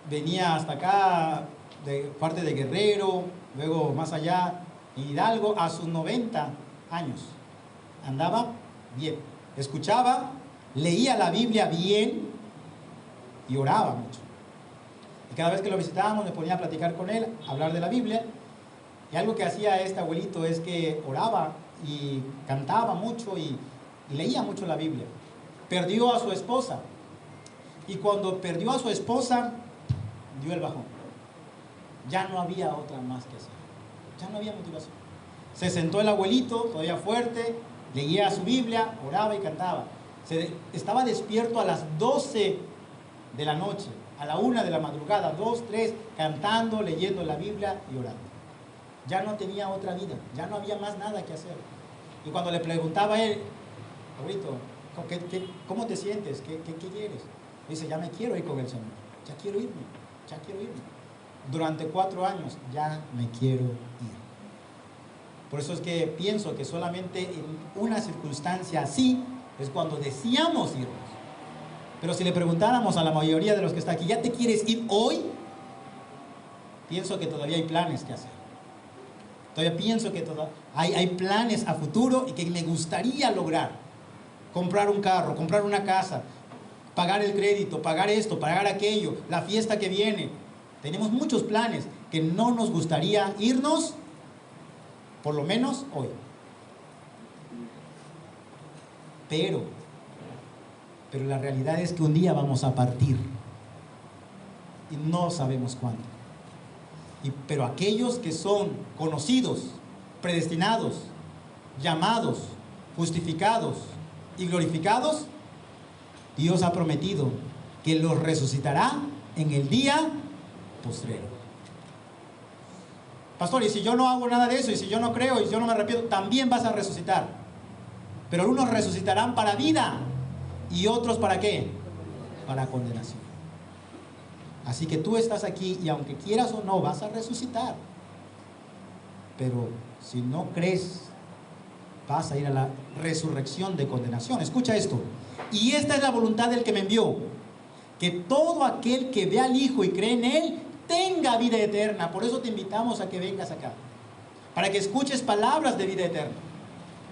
venía hasta acá, de parte de Guerrero, luego más allá, en Hidalgo, a sus 90 años. Andaba bien, escuchaba, leía la Biblia bien y oraba mucho. Y cada vez que lo visitábamos me ponía a platicar con él, a hablar de la Biblia. Y algo que hacía este abuelito es que oraba y cantaba mucho y leía mucho la Biblia. Perdió a su esposa. Y cuando perdió a su esposa, dio el bajón. Ya no había otra más que hacer. Ya no había motivación. Se sentó el abuelito, todavía fuerte, leía su Biblia, oraba y cantaba. Estaba despierto a las 12 de la noche, a la 1 de la madrugada, 2, 3, cantando, leyendo la Biblia y orando. Ya no tenía otra vida, ya no había más nada que hacer. Y cuando le preguntaba a él, abuelito, ¿cómo te sientes? ¿Qué quieres? Dice, ya me quiero ir con el Señor, ya quiero irme. Durante 4 años ya me quiero ir. Por eso es que pienso que solamente en una circunstancia así es cuando deseamos irnos. Pero si le preguntáramos a la mayoría de los que están aquí, ¿ya te quieres ir hoy? Pienso que todavía hay planes que hacer. Todavía pienso que hay planes a futuro y que me gustaría lograr. Comprar un carro, comprar una casa, pagar el crédito, pagar esto, pagar aquello, la fiesta que viene. Tenemos muchos planes que no nos gustaría irnos, por lo menos hoy. Pero la realidad es que un día vamos a partir y no sabemos cuándo. Pero aquellos que son conocidos, predestinados, llamados, justificados y glorificados, Dios ha prometido que los resucitará en el día postrero. Pastor, y si yo no hago nada de eso, y si yo no creo, y si yo no me arrepiento, también vas a resucitar. Pero unos resucitarán para vida y otros ¿para qué? Para condenación. Así que tú estás aquí y aunque quieras o no, vas a resucitar. Pero si no crees, vas a ir a la resurrección de condenación. Escucha esto. Y esta es la voluntad del que me envió, que todo aquel que ve al Hijo y cree en Él, tenga vida eterna. Por eso te invitamos a que vengas acá, para que escuches palabras de vida eterna.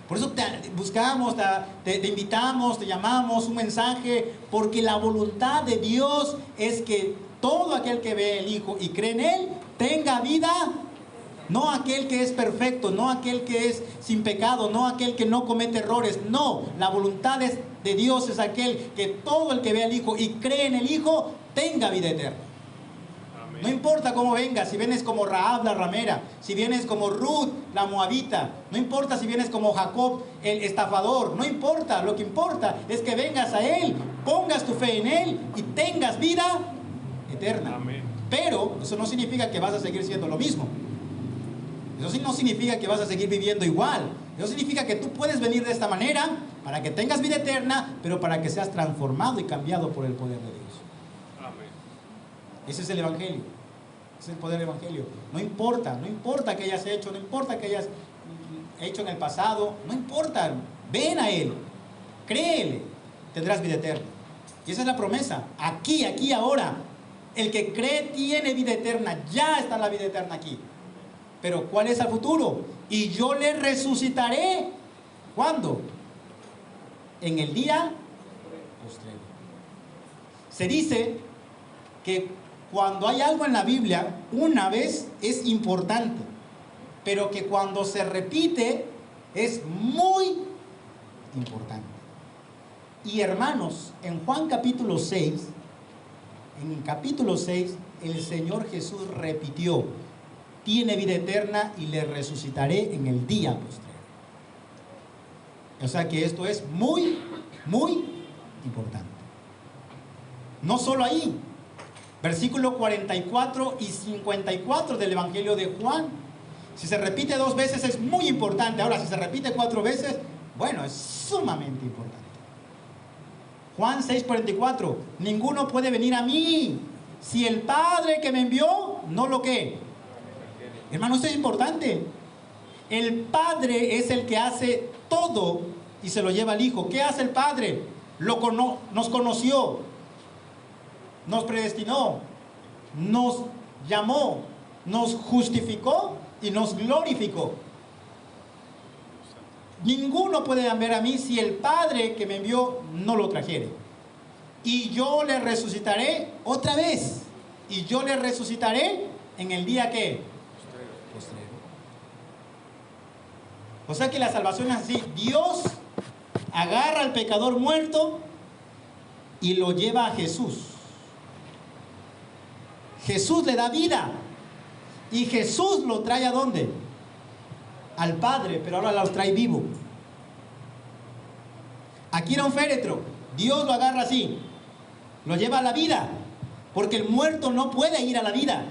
Por eso te buscamos, te invitamos, te llamamos, un mensaje, porque la voluntad de Dios es que todo aquel que ve al Hijo y cree en Él, tenga vida. No aquel que es perfecto, no aquel que es sin pecado, no aquel que no comete errores. No, la voluntad de Dios es aquel que todo el que ve al Hijo y cree en el Hijo, tenga vida eterna. Amén. No importa cómo vengas, si vienes como Rahab la ramera, si vienes como Ruth la moabita, no importa si vienes como Jacob el estafador, no importa, lo que importa es que vengas a Él, pongas tu fe en Él y tengas vida eterna. Amén. Pero eso no significa que vas a seguir siendo lo mismo. Eso no significa que vas a seguir viviendo igual. Eso significa que tú puedes venir de esta manera para que tengas vida eterna, pero para que seas transformado y cambiado por el poder de Dios. Amén. Ese es el Evangelio. Ese es el poder del Evangelio. No importa que hayas hecho, no importa que hayas hecho en el pasado, no importa. Ven a Él, créele, tendrás vida eterna. Y esa es la promesa. Aquí, ahora. El que cree tiene vida eterna. Ya está la vida eterna aquí. Pero ¿cuál es el futuro? Y yo le resucitaré. ¿Cuándo? En el día postrero. Se dice que cuando hay algo en la Biblia, una vez es importante, pero que cuando se repite es muy importante. Y hermanos, en Juan capítulo 6, el Señor Jesús repitió: tiene vida eterna y le resucitaré en el día postrero. O sea que esto es muy, muy importante. No solo ahí, versículo 44 y 54 del Evangelio de Juan. Si se repite 2 veces es muy importante. Ahora, si se repite 4 veces, bueno, es sumamente importante. Juan 6:44, ninguno puede venir a mí si el Padre que me envió no lo que. Hermano, esto es importante. El Padre es el que hace todo y se lo lleva al Hijo. ¿Qué hace el Padre? Nos conoció, nos predestinó, nos llamó, nos justificó y nos glorificó. Ninguno puede ver a mí si el Padre que me envió no lo trajere. Y yo le resucitaré otra vez. Y yo le resucitaré en el día que postrero. O sea que la salvación es así. Dios agarra al pecador muerto y lo lleva a Jesús. Jesús le da vida. Y Jesús lo trae ¿a dónde? Al Padre, pero ahora lo trae vivo. Aquí era un féretro. Dios lo agarra así. Lo lleva a la vida. Porque el muerto no puede ir a la vida.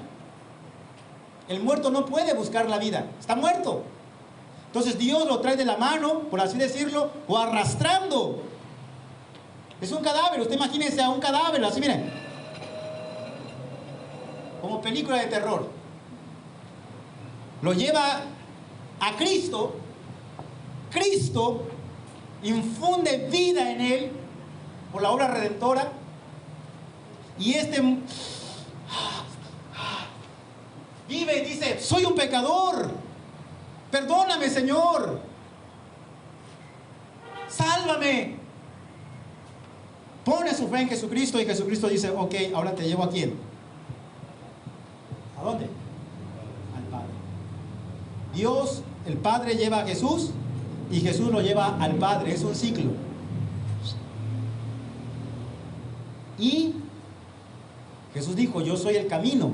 El muerto no puede buscar la vida. Está muerto. Entonces Dios lo trae de la mano, por así decirlo, o arrastrando. Es un cadáver. Usted imagínese a un cadáver, así miren. Como película de terror. Lo lleva a Cristo. Cristo infunde vida en él por la obra redentora. Y vive y dice: soy un pecador, perdóname, Señor, sálvame. Pone su fe en Jesucristo y Jesucristo dice: ok, ahora te llevo ¿a quién? ¿A dónde? Al Padre. Dios, el Padre, lleva a Jesús y Jesús lo lleva al Padre. Es un ciclo. Y Jesús dijo: yo soy el camino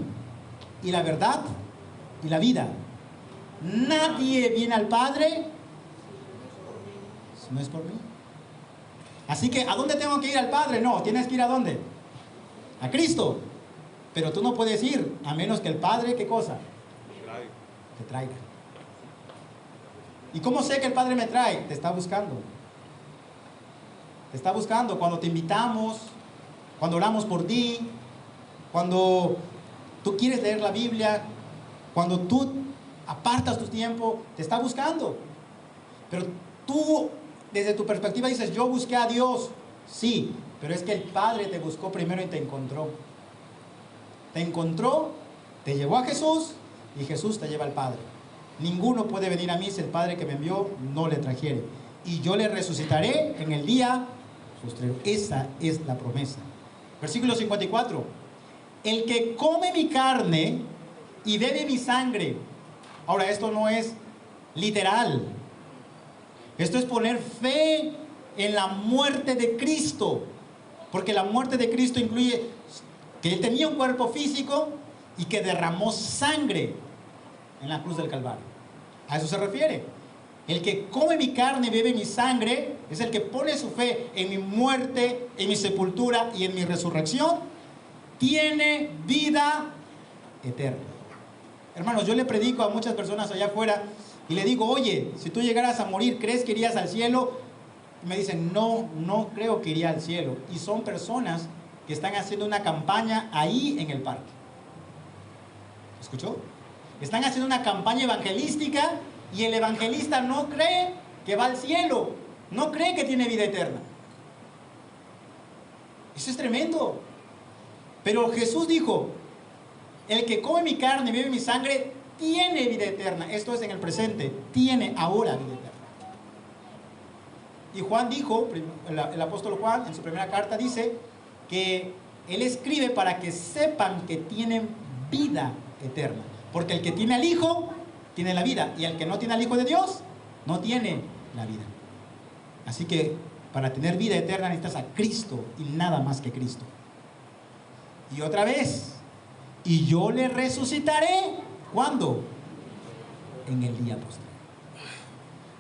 y la verdad y la vida. Nadie viene al Padre si no es por mí. Así que ¿a dónde tengo que ir al Padre? No, tienes que ir ¿a dónde? A Cristo. Pero tú no puedes ir a menos que el Padre, ¿qué cosa? Te traiga. ¿Y cómo sé que el Padre me trae? Te está buscando. Te está buscando cuando te invitamos, cuando oramos por ti, cuando tú quieres leer la Biblia, cuando tú apartas tu tiempo, te está buscando. Pero tú, desde tu perspectiva, dices: yo busqué a Dios. Sí, pero es que el Padre te buscó primero y te encontró. Te encontró, te llevó a Jesús y Jesús te lleva al Padre. Ninguno puede venir a mí si el Padre que me envió no le trajere. Y yo le resucitaré en el día postrero. Esa es la promesa. Versículo 54. El que come mi carne y bebe mi sangre. Ahora, esto no es literal. Esto es poner fe en la muerte de Cristo. Porque la muerte de Cristo incluye que Él tenía un cuerpo físico y que derramó sangre en la cruz del Calvario. A eso se refiere. El que come mi carne y bebe mi sangre es el que pone su fe en mi muerte, en mi sepultura y en mi resurrección. Tiene vida eterna. Hermanos, yo le predico a muchas personas allá afuera y le digo: oye, si tú llegaras a morir, ¿crees que irías al cielo? Y me dicen: no, no creo que iría al cielo. Y son personas que están haciendo una campaña ahí en el parque. ¿Escuchó? Están haciendo una campaña evangelística y el evangelista no cree que va al cielo, no cree que tiene vida eterna. Eso es tremendo. Pero Jesús dijo: el que come mi carne y bebe mi sangre tiene vida eterna. Esto es en el presente, tiene ahora vida eterna. Y Juan dijo, el apóstol Juan en su primera carta dice que él escribe para que sepan que tienen vida eterna. Porque el que tiene al Hijo tiene la vida, y el que no tiene al Hijo de Dios no tiene la vida. Así que para tener vida eterna necesitas a Cristo y nada más que Cristo. Y otra vez: y yo le resucitaré, ¿cuándo? En el día posterior.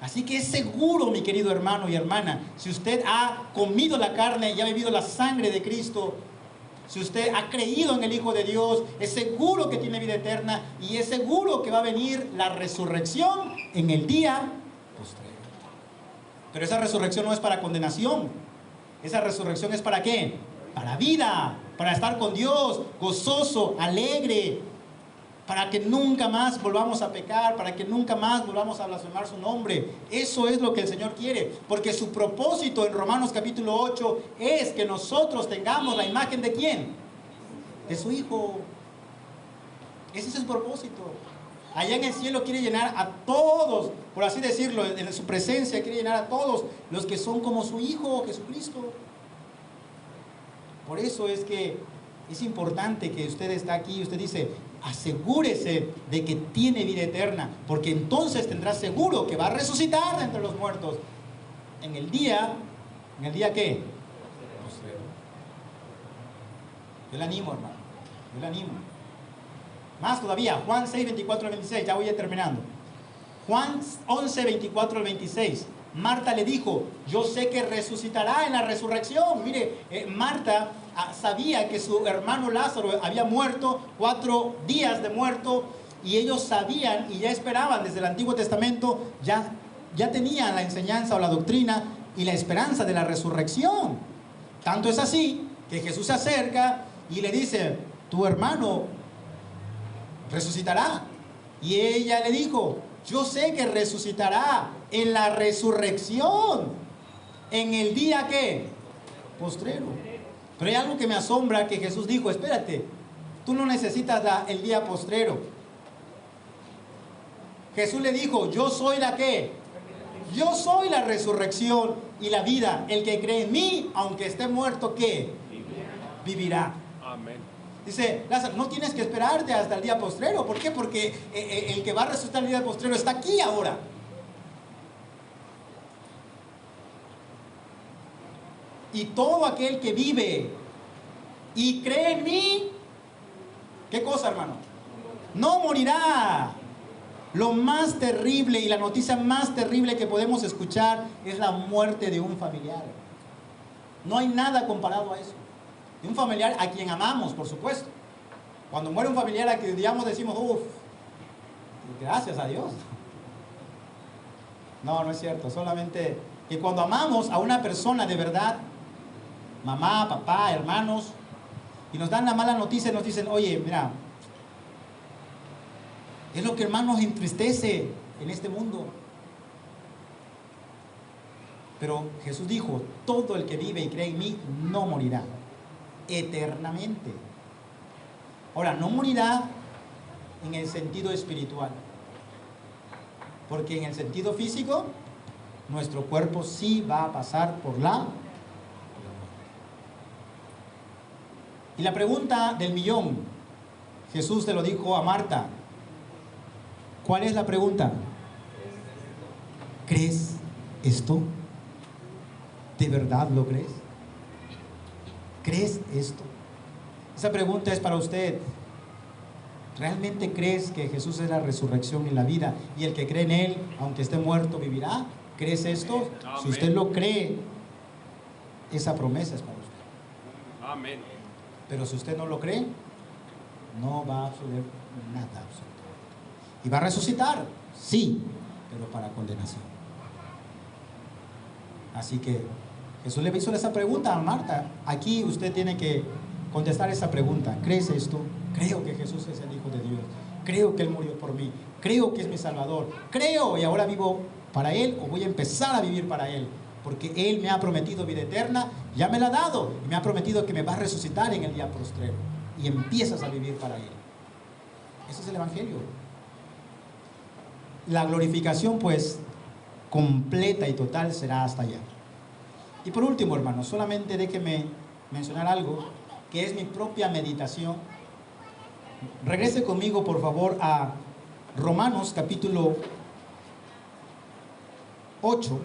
Así que es seguro, mi querido hermano y hermana, si usted ha comido la carne y ha bebido la sangre de Cristo, si usted ha creído en el Hijo de Dios, es seguro que tiene vida eterna y es seguro que va a venir la resurrección en el día posterior. Pero esa resurrección no es para condenación. Esa resurrección es ¿para qué? Para vida, para estar con Dios, gozoso, alegre, para que nunca más volvamos a pecar, para que nunca más volvamos a blasfemar su nombre. Eso es lo que el Señor quiere, porque su propósito en Romanos capítulo 8 es que nosotros tengamos la imagen ¿de quién? De su Hijo. Ese es el propósito. Allá en el cielo quiere llenar a todos, por así decirlo, en su presencia quiere llenar a todos los que son como su Hijo, Jesucristo. Por eso es que es importante que usted está aquí y usted dice: asegúrese de que tiene vida eterna, porque entonces tendrá seguro que va a resucitar de entre los muertos en el día ¿qué? Yo le animo, hermano, yo le animo. Más todavía, Juan 6, 24 al 26, ya voy a ir terminando. Juan 11, 24 al 26. Marta le dijo, yo sé que resucitará en la resurrección. Mire, Marta sabía que su hermano Lázaro había muerto, 4 días de muerto, y ellos sabían y ya esperaban desde el Antiguo Testamento, ya tenían la enseñanza o la doctrina y la esperanza de la resurrección. Tanto es así que Jesús se acerca y le dice, tu hermano resucitará. Y ella le dijo, yo sé que resucitará en la resurrección, en el día ¿qué? Postrero. Pero hay algo que me asombra, que Jesús dijo, espérate, tú no necesitas el día postrero. Jesús le dijo, yo soy la ¿qué? Yo soy la resurrección y la vida. El que cree en mí, aunque esté muerto, ¿qué? Vivirá. Amén. Dice Lázaro, no tienes que esperarte hasta el día postrero. ¿Por qué? Porque el que va a resucitar el día postrero está aquí ahora. Y todo aquel que vive y cree en mí, ¿qué cosa, hermano? No morirá. Lo más terrible y la noticia más terrible que podemos escuchar es la muerte de un familiar. No hay nada comparado a eso. De un familiar a quien amamos, por supuesto. Cuando muere un familiar a quien digamos, decimos, uff, gracias a Dios. No, no es cierto. Solamente que cuando amamos a una persona de verdad, mamá, papá, hermanos, y nos dan la mala noticia y nos dicen, oye, mira, es lo que, hermanos, nos entristece en este mundo. Pero Jesús dijo, todo el que vive y cree en mí no morirá eternamente. Ahora, no morirá en el sentido espiritual, porque en el sentido físico nuestro cuerpo sí va a pasar por la... Y la pregunta del millón, Jesús se lo dijo a Marta. ¿Cuál es la pregunta? ¿Crees esto? ¿De verdad lo crees? ¿Crees esto? Esa pregunta es para usted. ¿Realmente crees que Jesús es la resurrección y la vida? Y el que cree en Él, aunque esté muerto, vivirá. ¿Crees esto? Amén. Si usted lo cree, esa promesa es para usted. Amén. Pero si usted no lo cree, no va a suceder nada absolutamente. ¿Y va a resucitar? Sí, pero para condenación. Así que Jesús le hizo esa pregunta a Marta. Aquí usted tiene que contestar esa pregunta. ¿Crees esto? Creo que Jesús es el Hijo de Dios. Creo que Él murió por mí. Creo que es mi Salvador. Creo y ahora vivo para Él, o voy a empezar a vivir para Él. Porque Él me ha prometido vida eterna, ya me la ha dado. Y me ha prometido que me va a resucitar en el día postrero. Y empiezas a vivir para Él. Ese es el Evangelio. La glorificación, pues, completa y total será hasta allá. Y por último, hermanos, solamente déjeme mencionar algo que es mi propia meditación. Regrese conmigo, por favor, a Romanos capítulo 8.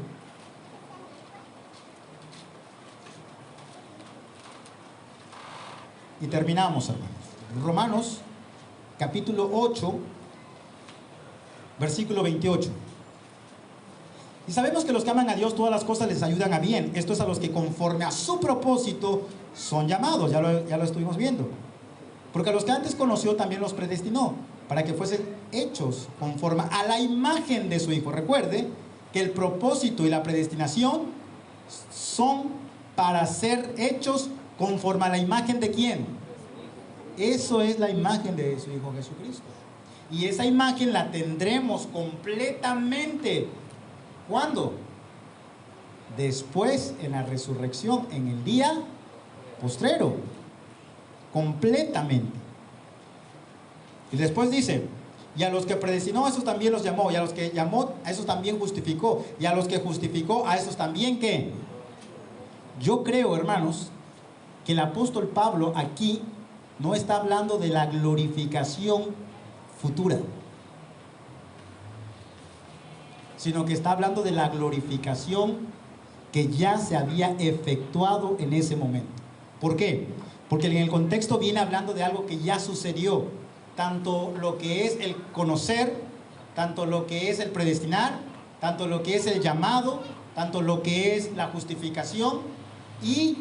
Y terminamos, hermanos. Romanos capítulo 8, versículo 28. Y sabemos que los que aman a Dios, todas las cosas les ayudan a bien. Esto es a los que conforme a su propósito son llamados. Ya lo estuvimos viendo. Porque a los que antes conoció también los predestinó, para que fuesen hechos conforme a la imagen de su Hijo. Recuerde que el propósito y la predestinación son para ser hechos conforme a la imagen de ¿quién? Eso es la imagen de su Hijo Jesucristo. Y esa imagen la tendremos completamente. ¿Cuándo? Después, en la resurrección, en el día postrero. Completamente. Y después dice, y a los que predestinó, a esos también los llamó, y a los que llamó, a esos también justificó, y a los que justificó, a esos también ¿qué? Yo creo, hermanos, que el apóstol Pablo aquí no está hablando de la glorificación futura, sino que está hablando de la glorificación que ya se había efectuado en ese momento. ¿Por qué? Porque en el contexto viene hablando de algo que ya sucedió, tanto lo que es el conocer, tanto lo que es el predestinar, tanto lo que es el llamado, tanto lo que es la justificación, y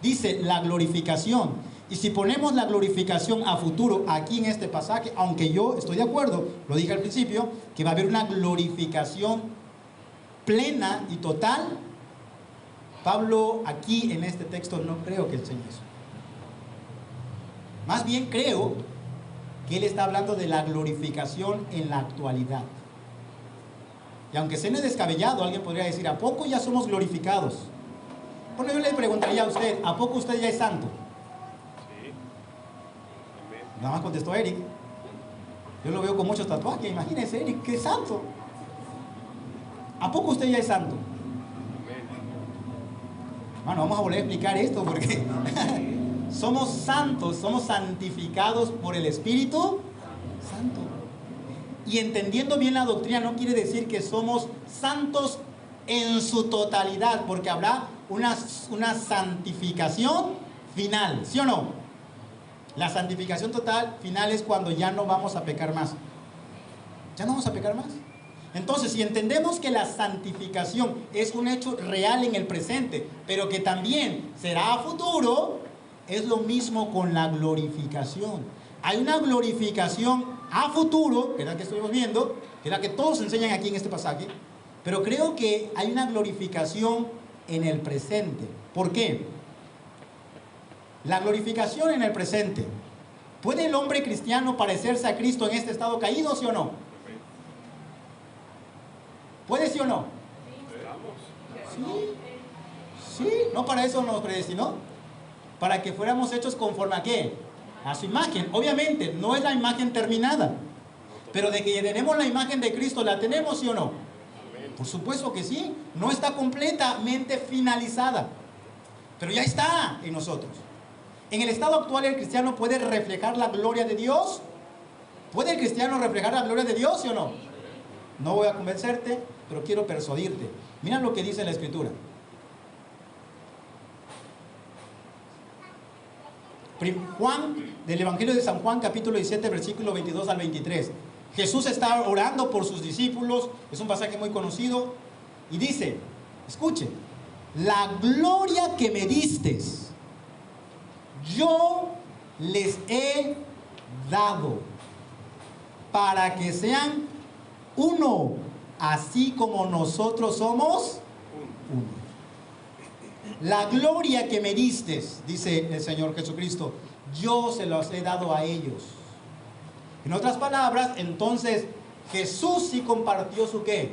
dice la glorificación. Y si ponemos la glorificación a futuro aquí en este pasaje, aunque yo estoy de acuerdo, lo dije al principio, que va a haber una glorificación plena y total, Pablo aquí en este texto no creo que enseñe eso. Más bien creo que él está hablando de la glorificación en la actualidad. Y aunque suene descabellado, alguien podría decir, ¿a poco ya somos glorificados? Bueno, yo le preguntaría a usted, ¿a poco usted ya es santo? Sí. Amén. Nada más contestó Eric. Yo lo veo con muchos tatuajes. Imagínese, Eric, ¿qué santo? ¿A poco usted ya es santo? Amén. Bueno, vamos a volver a explicar esto porque somos santos, somos santificados por el Espíritu Santo. Y entendiendo bien la doctrina no quiere decir que somos santos en su totalidad, porque habrá una santificación final, ¿sí o no? La santificación total final es cuando ya no vamos a pecar más. Ya no vamos a pecar más. Entonces, si entendemos que la santificación es un hecho real en el presente, pero que también será a futuro, es lo mismo con la glorificación. Hay una glorificación a futuro, que es la que estuvimos viendo, que es la que todos enseñan aquí en este pasaje, pero creo que hay una glorificación en el presente. ¿Por qué? La glorificación en el presente. ¿Puede el hombre cristiano parecerse a Cristo en este estado caído, sí o no? ¿Puede, sí o no? Sí. Sí, ¿no para eso nos predestinó? Para que fuéramos hechos conforme a ¿qué? A su imagen. Obviamente, no es la imagen terminada, pero de que tenemos la imagen de Cristo, ¿la tenemos, sí o no? Por supuesto que sí. No está completamente finalizada, pero ya está en nosotros. En el estado actual, ¿el cristiano puede reflejar la gloria de Dios? ¿Puede el cristiano reflejar la gloria de Dios, sí o no? No voy a convencerte, pero quiero persuadirte. Mira lo que dice la Escritura. Juan, del Evangelio de San Juan, capítulo 17, versículo 22 al 23. Jesús está orando por sus discípulos, es un pasaje muy conocido, y dice, escuche, la gloria que me distes, yo les he dado, para que sean uno, así como nosotros somos uno. La gloria que me distes, dice el Señor Jesucristo, yo se los he dado a ellos. En otras palabras, entonces, Jesús sí compartió su ¿qué?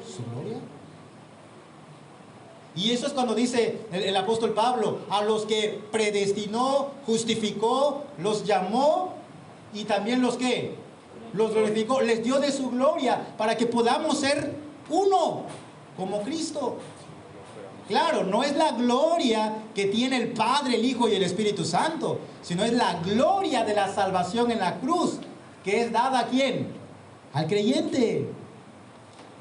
Su gloria. Y eso es cuando dice el apóstol Pablo, a los que predestinó, justificó, los llamó y también los ¿qué? Los glorificó, les dio de su gloria para que podamos ser uno, como Cristo. Claro, no es la gloria que tiene el Padre, el Hijo y el Espíritu Santo, sino es la gloria de la salvación en la cruz, que es dada ¿a quién? Al creyente.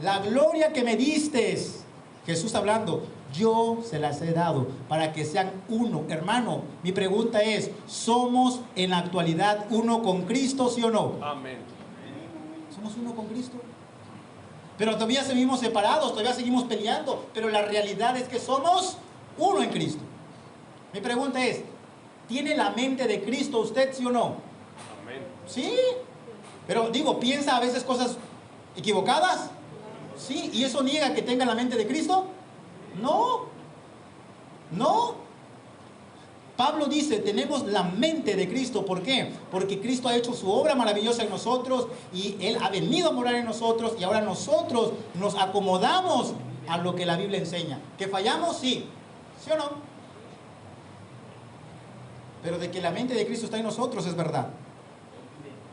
La gloria que me distes, Jesús está hablando, yo se las he dado para que sean uno. Hermano, mi pregunta es, ¿somos en la actualidad uno con Cristo, sí o no? Amén. ¿Somos uno con Cristo? Pero todavía seguimos separados, todavía seguimos peleando, pero la realidad es que somos uno en Cristo. Mi pregunta es, ¿tiene la mente de Cristo usted, sí o no? Amén. Sí, pero digo, ¿piensa a veces cosas equivocadas? Sí, ¿y eso niega que tenga la mente de Cristo? No, no. Pablo dice, tenemos la mente de Cristo. ¿Por qué? Porque Cristo ha hecho su obra maravillosa en nosotros y Él ha venido a morar en nosotros y ahora nosotros nos acomodamos a lo que la Biblia enseña. ¿Que fallamos? Sí. ¿Sí o no? Pero de que la mente de Cristo está en nosotros es verdad.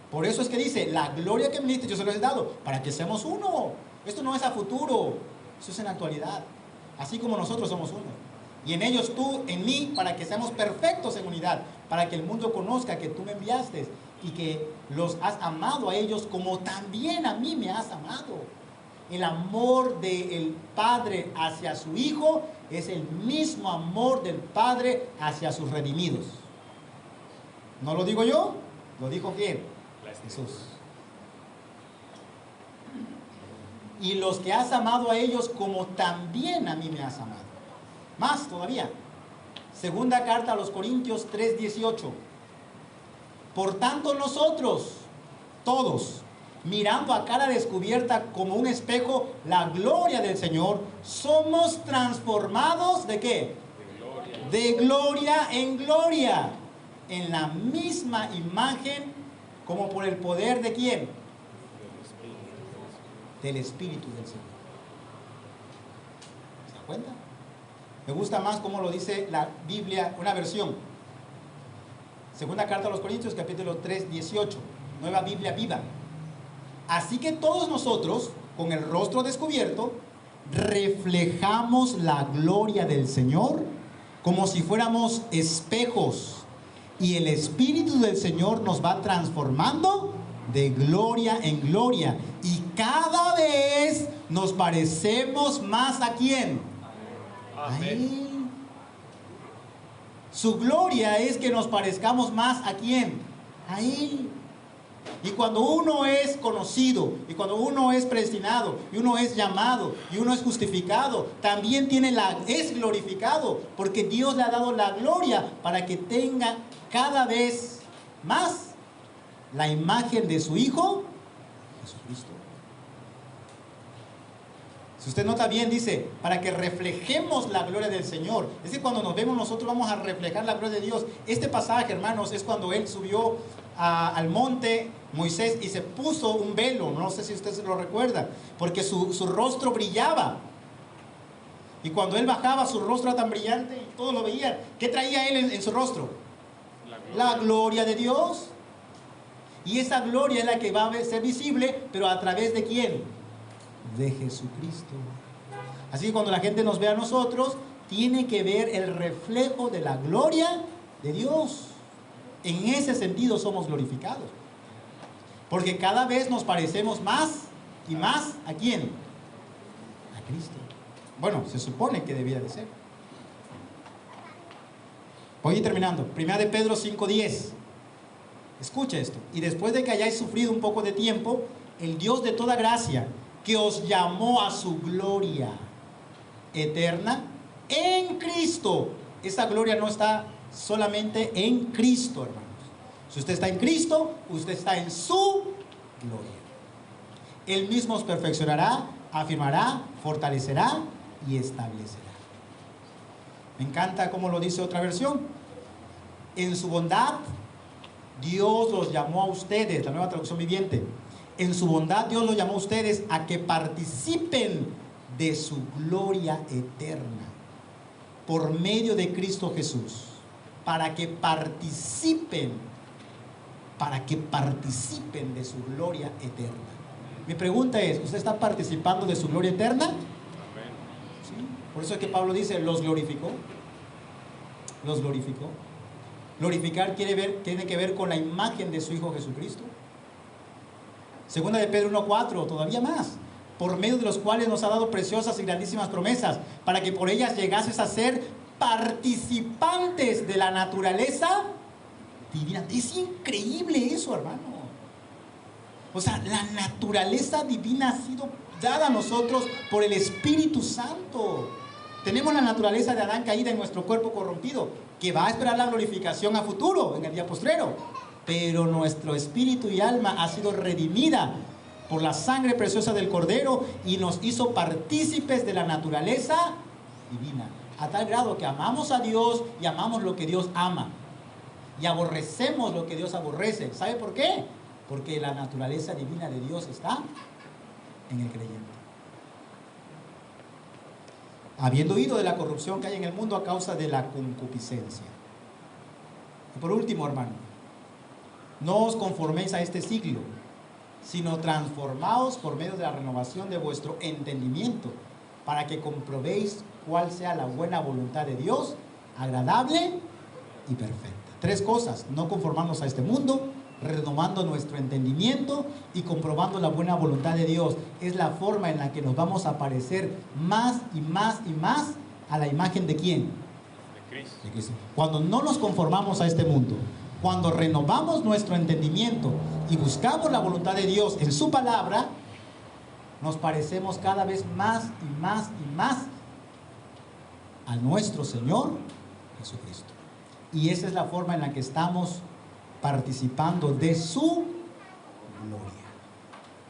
Por eso es que dice, la gloria que me diste yo se lo he dado, para que seamos uno. Esto no es a futuro, eso es en la actualidad. Así como nosotros somos uno. y en ellos tú, en mí, para que seamos perfectos en unidad, para que el mundo conozca que tú me enviaste y que los has amado a ellos como también a mí me has amado. El amor del Padre hacia su Hijo es el mismo amor del Padre hacia sus redimidos. ¿No lo digo yo? ¿Lo dijo quién? Jesús. Y los que has amado a ellos como también a mí me has amado. Más todavía. Segunda carta a los Corintios 3:18. Por tanto nosotros, todos, mirando a cara descubierta como un espejo la gloria del Señor, somos transformados ¿de qué? De gloria en gloria, en la misma imagen, como por el poder ¿de quién? Del Espíritu del Señor. ¿Se dan cuenta? Me gusta más como lo dice la Biblia, una versión. Segunda carta a los Corintios, capítulo 3:18, Nueva Biblia Viva. Así que todos nosotros, con el rostro descubierto, reflejamos la gloria del Señor como si fuéramos espejos, y el Espíritu del Señor nos va transformando de gloria en gloria, y cada vez nos parecemos más ¿a quién? A Él. Su gloria es que nos parezcamos más ¿a quién? A Él. Y cuando uno es conocido, y cuando uno es predestinado, y uno es llamado, y uno es justificado, también es glorificado, porque Dios le ha dado la gloria para que tenga cada vez más la imagen de su Hijo Jesucristo. Si usted nota bien, dice, para que reflejemos la gloria del Señor. Es decir, cuando nos vemos nosotros vamos a reflejar la gloria de Dios. Este pasaje, hermanos, es cuando Él subió al monte Moisés y se puso un velo. No sé si usted se lo recuerda, porque su rostro brillaba. Y cuando Él bajaba, su rostro era tan brillante y todos lo veían. ¿Qué traía Él en su rostro? La gloria de Dios. Y esa gloria es la que va a ser visible, pero ¿a través de quién? De Jesucristo. Así que cuando la gente nos ve a nosotros, tiene que ver el reflejo de la gloria de Dios. En ese sentido somos glorificados, porque cada vez nos parecemos más y más ¿a quién? A Cristo. Bueno, se supone que debía de ser. Voy a ir terminando. 1 de Pedro 5:10. Escucha esto. Y después de que hayáis sufrido un poco de tiempo, el Dios de toda gracia, que os llamó a su gloria eterna en Cristo. Esa gloria no está solamente en Cristo, hermanos. Si usted está en Cristo, usted está en su gloria. Él mismo os perfeccionará, afirmará, fortalecerá y establecerá. Me encanta cómo lo dice otra versión. En su bondad, Dios los llamó a ustedes, la Nueva Traducción Viviente. En su bondad Dios los llamó a ustedes a que participen de su gloria eterna por medio de Cristo Jesús, para que participen de su gloria eterna. Mi pregunta es, ¿usted está participando de su gloria eterna? ¿Sí? Por eso es que Pablo dice, los glorificó. Los glorificó. Glorificar tiene que ver con la imagen de su Hijo Jesucristo. Segunda de Pedro 1:4, todavía más. Por medio de los cuales nos ha dado preciosas y grandísimas promesas, para que por ellas llegases a ser participantes de la naturaleza divina. Es increíble eso, hermano. O sea, la naturaleza divina ha sido dada a nosotros por el Espíritu Santo. Tenemos la naturaleza de Adán caída en nuestro cuerpo corrompido, que va a esperar la glorificación a futuro, en el día postrero. Pero nuestro espíritu y alma ha sido redimida por la sangre preciosa del Cordero y nos hizo partícipes de la naturaleza divina, a tal grado que amamos a Dios y amamos lo que Dios ama y aborrecemos lo que Dios aborrece. ¿Sabe por qué? Porque la naturaleza divina de Dios está en el creyente. Habiendo huido de la corrupción que hay en el mundo a causa de la concupiscencia. Y por último, hermano, no os conforméis a este siglo, sino transformaos por medio de la renovación de vuestro entendimiento, para que comprobéis cuál sea la buena voluntad de Dios, agradable y perfecta. 3 cosas: no conformarnos a este mundo, renovando nuestro entendimiento y comprobando la buena voluntad de Dios. Es la forma en la que nos vamos a parecer más y más y más a la imagen de ¿quién? De Cristo. Cuando no nos conformamos a este mundo, cuando renovamos nuestro entendimiento y buscamos la voluntad de Dios en su palabra, nos parecemos cada vez más y más y más a nuestro Señor Jesucristo. Y esa es la forma en la que estamos participando de su gloria.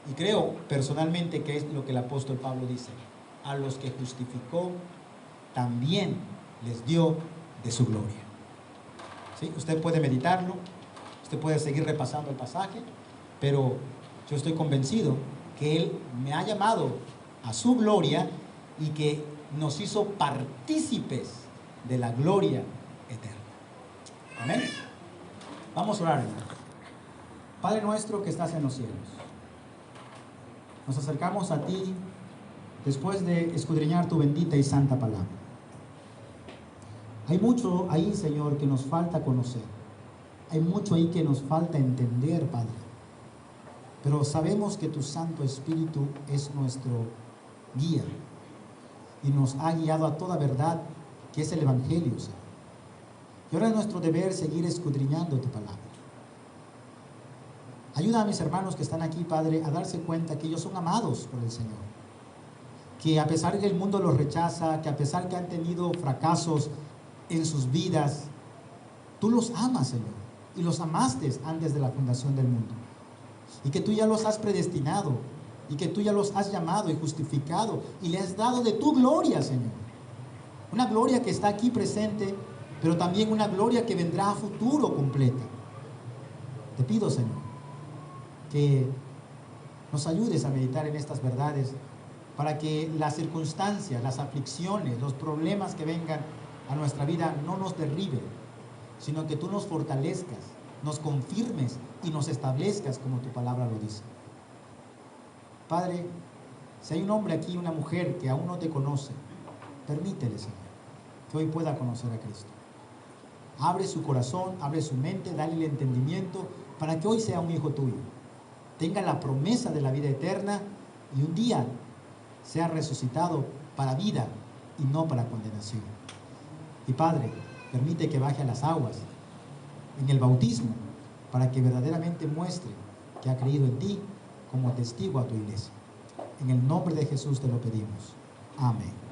Y creo personalmente que es lo que el apóstol Pablo dice: a los que justificó también les dio de su gloria. ¿Sí? Usted puede meditarlo, usted puede seguir repasando el pasaje, pero yo estoy convencido que Él me ha llamado a su gloria y que nos hizo partícipes de la gloria eterna. Amén. Vamos a orar, hermanos. Padre nuestro que estás en los cielos, nos acercamos a ti después de escudriñar tu bendita y santa palabra. Hay mucho ahí, Señor, que nos falta conocer. Hay mucho ahí que nos falta entender, Padre. Pero sabemos que tu Santo Espíritu es nuestro guía y nos ha guiado a toda verdad, que es el Evangelio, Señor. Y ahora es nuestro deber seguir escudriñando tu palabra. Ayuda a mis hermanos que están aquí, Padre, a darse cuenta que ellos son amados por el Señor. Que a pesar de que el mundo los rechaza, que a pesar que han tenido fracasos en sus vidas, tú los amas, Señor, y los amaste antes de la fundación del mundo. Y que tú ya los has predestinado, y que tú ya los has llamado y justificado, y le has dado de tu gloria, Señor. Una gloria que está aquí presente, pero también una gloria que vendrá a futuro completa. Te pido, Señor, que nos ayudes a meditar en estas verdades, para que las circunstancias, las aflicciones, los problemas que vengan a nuestra vida no nos derriben, sino que tú nos fortalezcas, nos confirmes y nos establezcas como tu palabra lo dice. Padre, si hay un hombre aquí, una mujer que aún no te conoce, permítele, Señor, que hoy pueda conocer a Cristo. Abre su corazón, abre su mente, dale el entendimiento para que hoy sea un hijo tuyo, tenga la promesa de la vida eterna y un día sea resucitado para vida y no para condenación. Y Padre, permite que baje a las aguas en el bautismo para que verdaderamente muestre que ha creído en ti como testigo a tu iglesia. En el nombre de Jesús te lo pedimos. Amén.